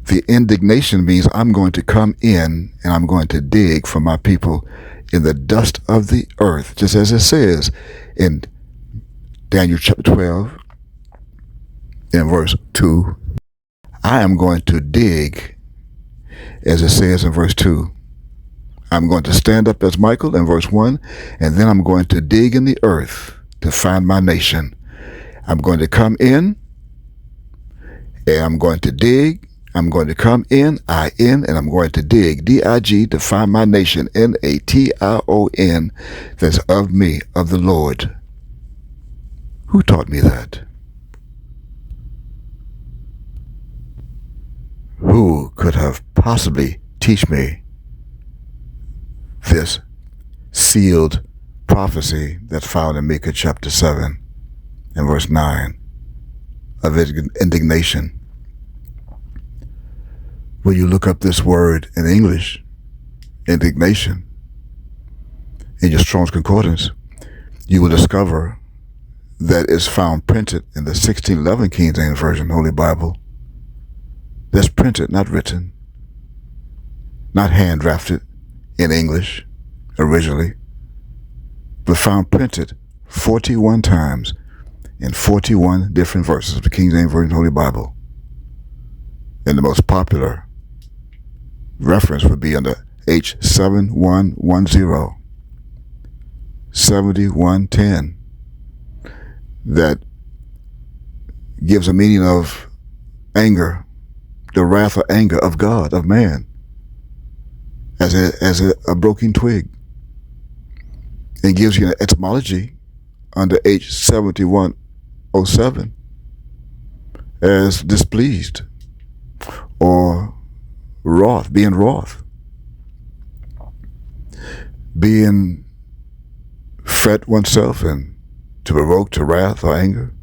The indignation means I'm going to come in and I'm going to dig for my people in the dust of the earth, just as it says in Daniel chapter 12, in verse 2. I am going to dig, as it says in verse 2. I'm going to stand up as Michael in verse 1, and then I'm going to dig in the earth to find my nation. I'm going to come in, and I'm going to dig. I'm going to come in, I-N, and I'm going to dig, D-I-G, to find my nation, N-A-T-I-O-N, that's of me, of the Lord. Who taught me that? could have possibly teach me this sealed prophecy that's found in Micah chapter 7 and verse 9 of indignation. When you look up this word in English, indignation, in your Strong's Concordance, you will discover that it's found printed in the 1611 King James Version Holy Bible. That's printed, not written, not hand drafted in English originally, but found printed 41 times in 41 different verses of the King James Version Holy Bible. And the most popular reference would be under H7110, 7110, that gives a meaning of anger, the wrath or anger of God, of man, as a broken twig. And gives you an etymology under H7107 as displeased or wroth, being wroth, being fret oneself and to provoke to wrath or anger.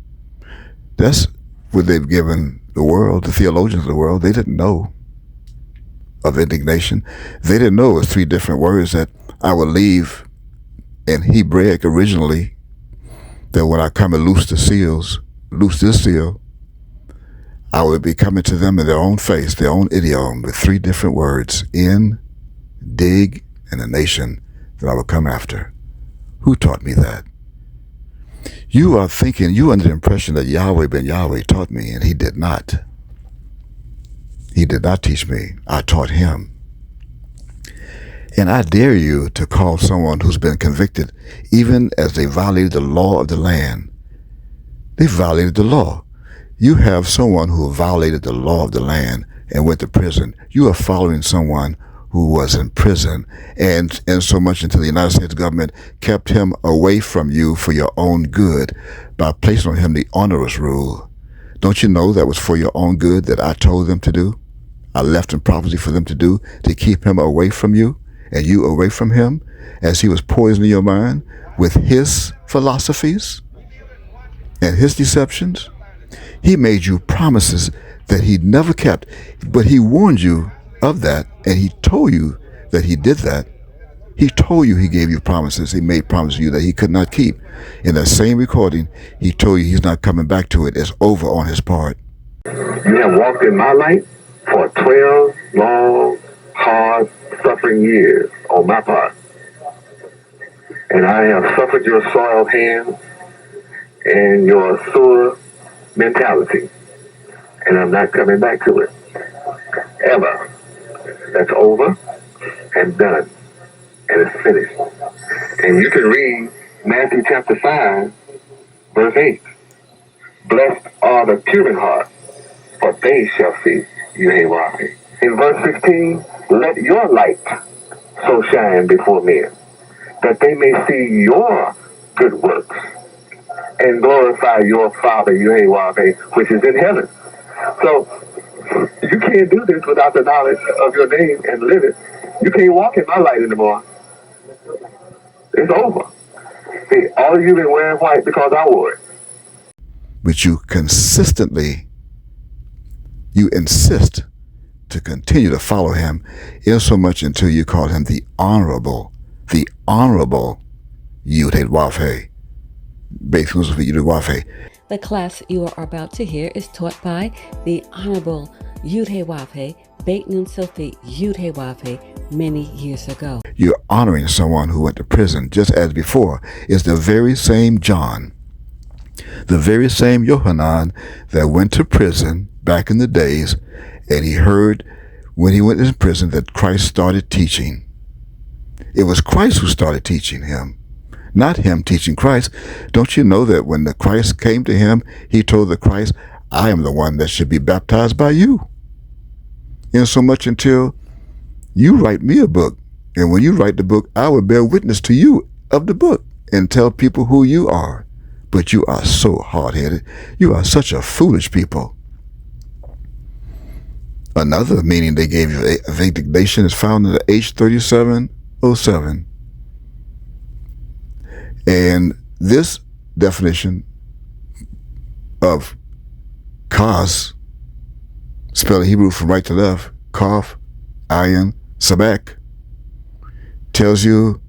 That's what they've given the world, the theologians of the world. They didn't know of indignation. They didn't know it was three different words that I would leave in Hebraic originally, that when I come and loose this seal, I would be coming to them in their own face, their own idiom, with three different words: in, dig, and a nation that I would come after. Who taught me that? You are thinking, you under the impression that Yahweh ben Yahweh taught me, and he did not. He did not teach me. I taught him. And I dare you to call someone who's been convicted, even as they violated the law of the land. They violated the law. You have someone who violated the law of the land and went to prison. You are following someone who was in prison, and so much until the United States government kept him away from you for your own good by placing on him the onerous rule. Don't you know that was for your own good that I told them to do? I left in prophecy for them to do, to keep him away from you and you away from him, as he was poisoning your mind with his philosophies and his deceptions. He made you promises that he never kept, but he warned you of that, and he told you that he did that. He told you he gave you promises. He made promises to you that he could not keep. In that same recording, he told you he's not coming back to it. It's over on his part. You have walked in my light for 12 long, hard, suffering years on my part. And I have suffered your soiled hands and your sore mentality. And I'm not coming back to it. Ever. That's over and done. And it's finished. And you can read Matthew chapter 5, verse 8. Blessed are the pure in heart, for they shall see Yahweh. In verse 16, let your light so shine before men, that they may see your good works and glorify your Father Yahweh, which is in heaven. So you can't do this without the knowledge of your name and live it. You can't walk in my light anymore. It's over. See, all of you been wearing white because I wore it. But you insist to continue to follow him, insomuch until you call him the honorable Yud-Heh-Wav-Heh. The class you are about to hear is taught by the Honorable Yud-Heh-Wav-Heh, Beit Nun Sophie Yud-Heh-Wav-Heh, many years ago. You're honoring someone who went to prison, just as before. It's the very same John, the very same Yohanan that went to prison back in the days, and he heard when he went in prison that Christ started teaching. It was Christ who started teaching him, not him teaching Christ. Don't you know that when the Christ came to him, he told the Christ, I am the one that should be baptized by you. Insomuch until you write me a book, and when you write the book, I will bear witness to you of the book and tell people who you are. But you are so hard-headed. You are such a foolish people. Another meaning they gave you of indignation is found in the H3707. And this definition of Kaz, spelled Hebrew from right to left, Kaf, Ayin, Sabak, tells you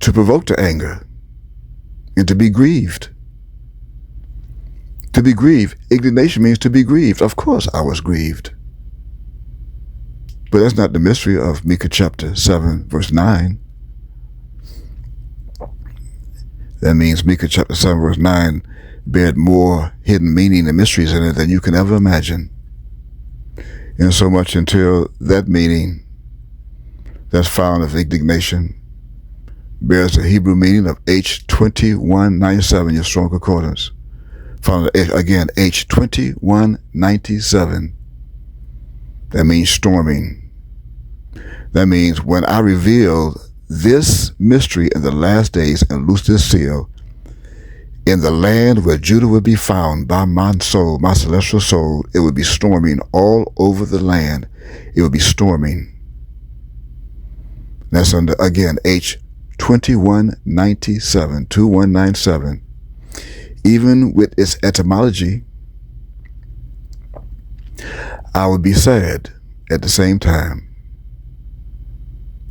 to provoke to anger and to be grieved. To be grieved. Indignation means to be grieved. Of course I was grieved. But that's not the mystery of Micah chapter 7, verse 9. That means Micah chapter 7, verse 9 bared more hidden meaning and mysteries in it than you can ever imagine. And so much until that meaning that's found of indignation bears the Hebrew meaning of H2197, your strong concordance. Found again, H2197. That means storming. That means when I reveal this mystery in the last days and loose this seal, in the land where Judah would be found by my soul, my celestial soul, it would be storming all over the land. It would be storming. That's under, again, H2197, 2197. Even with its etymology, I would be sad at the same time.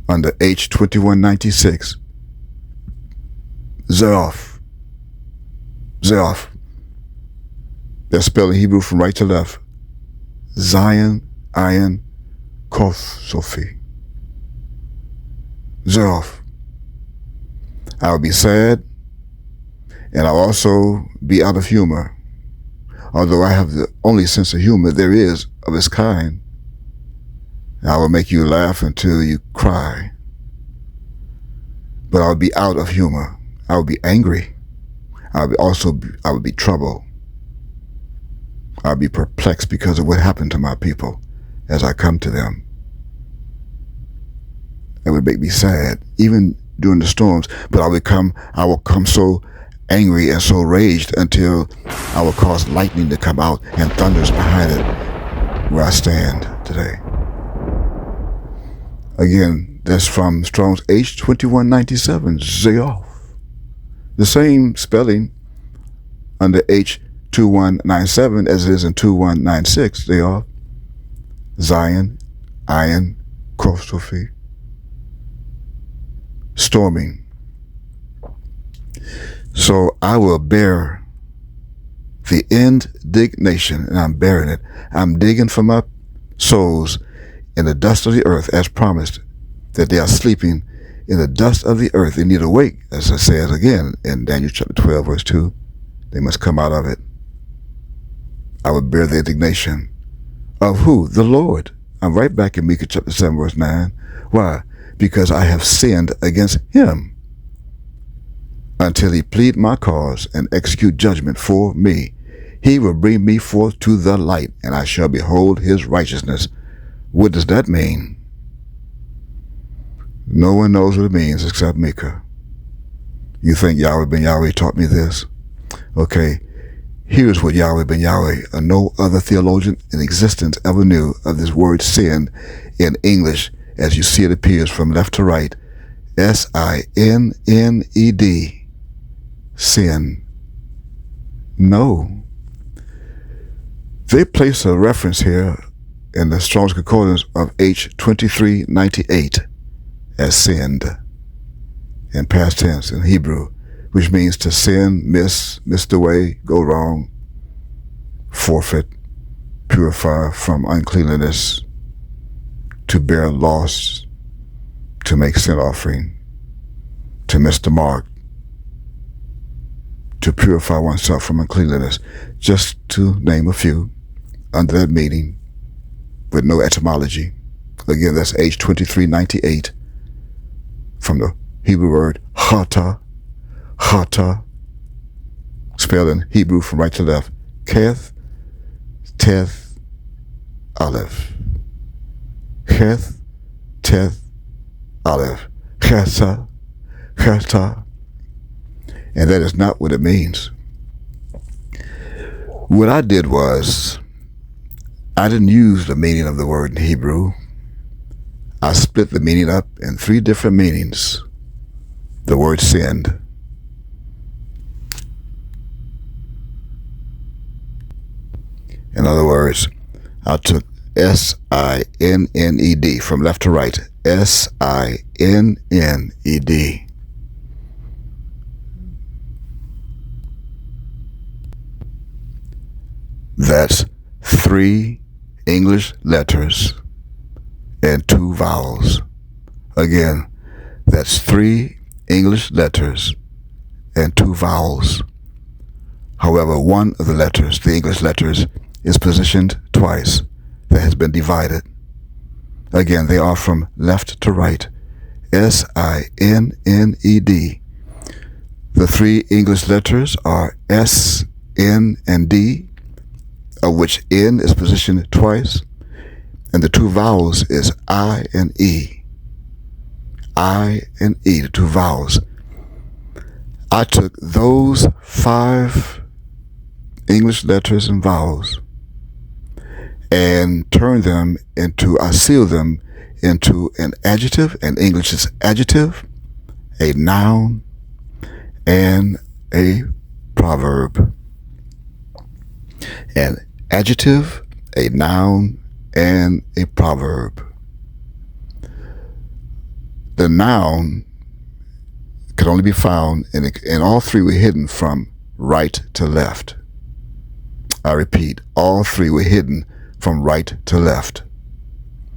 Under H2196, Zeof. Zeof. That's spelled in Hebrew from right to left. Zion, Ayin, Kof, Sophie. Zeof. I'll be sad, and I'll also be out of humor. Although I have the only sense of humor there is of its kind. I will make you laugh until you cry. But I'll be out of humor. I will be angry. I will be troubled. I'll be perplexed because of what happened to my people as I come to them. It would make me sad, even during the storms. But I will come so angry and so raged until I will cause lightning to come out and thunders behind it where I stand today. Again, that's from Strong's H2197, Zeof. The same spelling under H2197 as it is in 2196, Zeof. Zion, Ayin, Kof, Sophie. Storming. So I will bear the indignation, and I'm bearing it. I'm digging for my souls in the dust of the earth, as promised, that they are sleeping in the dust of the earth. They need to wake, as it says again in Daniel chapter 12, verse 2. They must come out of it. I will bear the indignation of who? The Lord. I'm right back in Micah chapter 7, verse 9. Why? Because I have sinned against him, until he plead my cause and execute judgment for me. He will bring me forth to the light, and I shall behold his righteousness. What does that mean? No one knows what it means except Micah. You think Yahweh ben Yahweh taught me this? Okay, here's what Yahweh ben Yahweh, or no other theologian in existence, ever knew of this word sin in English, as you see it appears from left to right. S-I-N-N-E-D. Sin. No. They place a reference here in the Strong's Concordance of H2398 as sinned in past tense in Hebrew, which means to sin, miss the way, go wrong, forfeit, purify from uncleanliness, to bear loss, to make sin offering, to miss the mark, to purify oneself from uncleanliness, just to name a few under that meaning, with no etymology. Again, that's H2398 from the Hebrew word chata, spelled in Hebrew from right to left, Keth, Teth, Aleph. Keth, Teth, Aleph. Chata, Chata. And that is not what it means. What I did was, I didn't use the meaning of the word in Hebrew. I split the meaning up in 3 different meanings. The word sinned. In other words, I took S-I-N-N-E-D from left to right. S-I-N-N-E-D. That's 3 English letters and 2 vowels. Again, that's 3 English letters and 2 vowels. However, one of the letters, the English letters, is positioned twice. That has been divided. Again, they are from left to right. S-I-N-N-E-D. The 3 English letters are S, N, and D, of which N is positioned twice, and the 2 vowels is I and E. I and E, the 2 vowels. I took those 5 English letters and vowels and I sealed them into an adjective. An English is adjective, a noun, and a proverb. An adjective, a noun, and a proverb. The noun could only be found, and all 3 were hidden from right to left. I repeat, all 3 were hidden from right to left.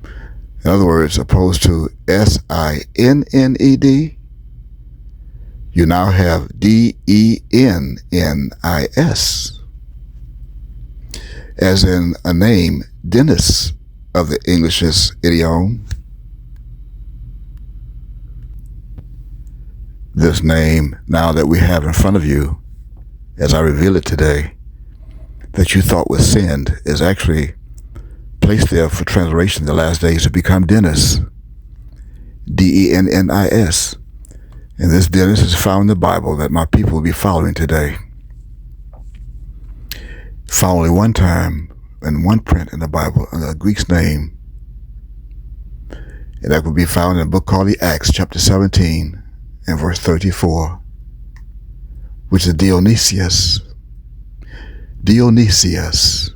In other words, opposed to S-I-N-N-E-D, you now have D-E-N-N-I-S. As in a name, Dennis, of the English's idiom. This name, now that we have in front of you, as I reveal it today, that you thought was sinned, is actually placed there for translation in the last days to become Dennis. D-E-N-N-I-S. And this Dennis is found in the Bible that my people will be following today. Found only one time in one print in the Bible under a Greek's name. And that will be found in a book called the Acts, chapter 17, and verse 34, which is Dionysius. Dionysius,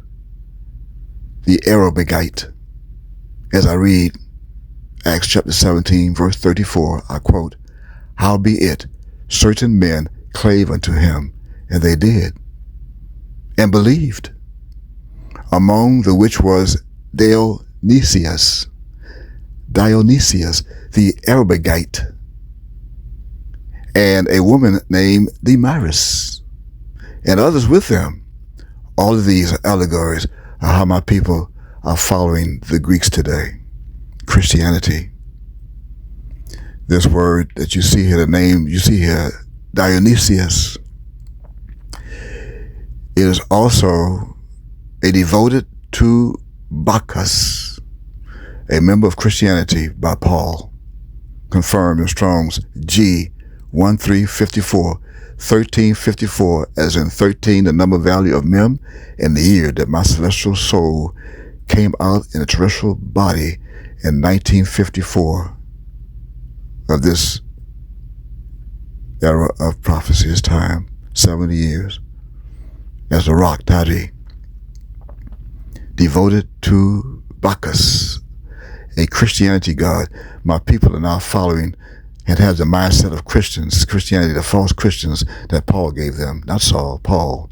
the Areopagite. As I read Acts chapter 17, verse 34, I quote, "Howbeit certain men clave unto him, and they did, and believed, among the which was Dionysius, the Areopagite, and a woman named Damaris, and others with them." All of these are allegories of how my people are following the Greeks today, Christianity. This word that you see here, the name you see here, Dionysius, it is also a devoted to Bacchus, a member of Christianity by Paul, confirmed in Strong's G 1354, 1354, as in 13, the number value of Mem, and the year that my celestial soul came out in a terrestrial body in 1954 of this era of prophecy, this time, 70 years, as the rock Tadi, devoted to Bacchus, a Christianity god my people are now following, and have the mindset of Christianity, the false Christians that Paul gave them, not Saul, Paul,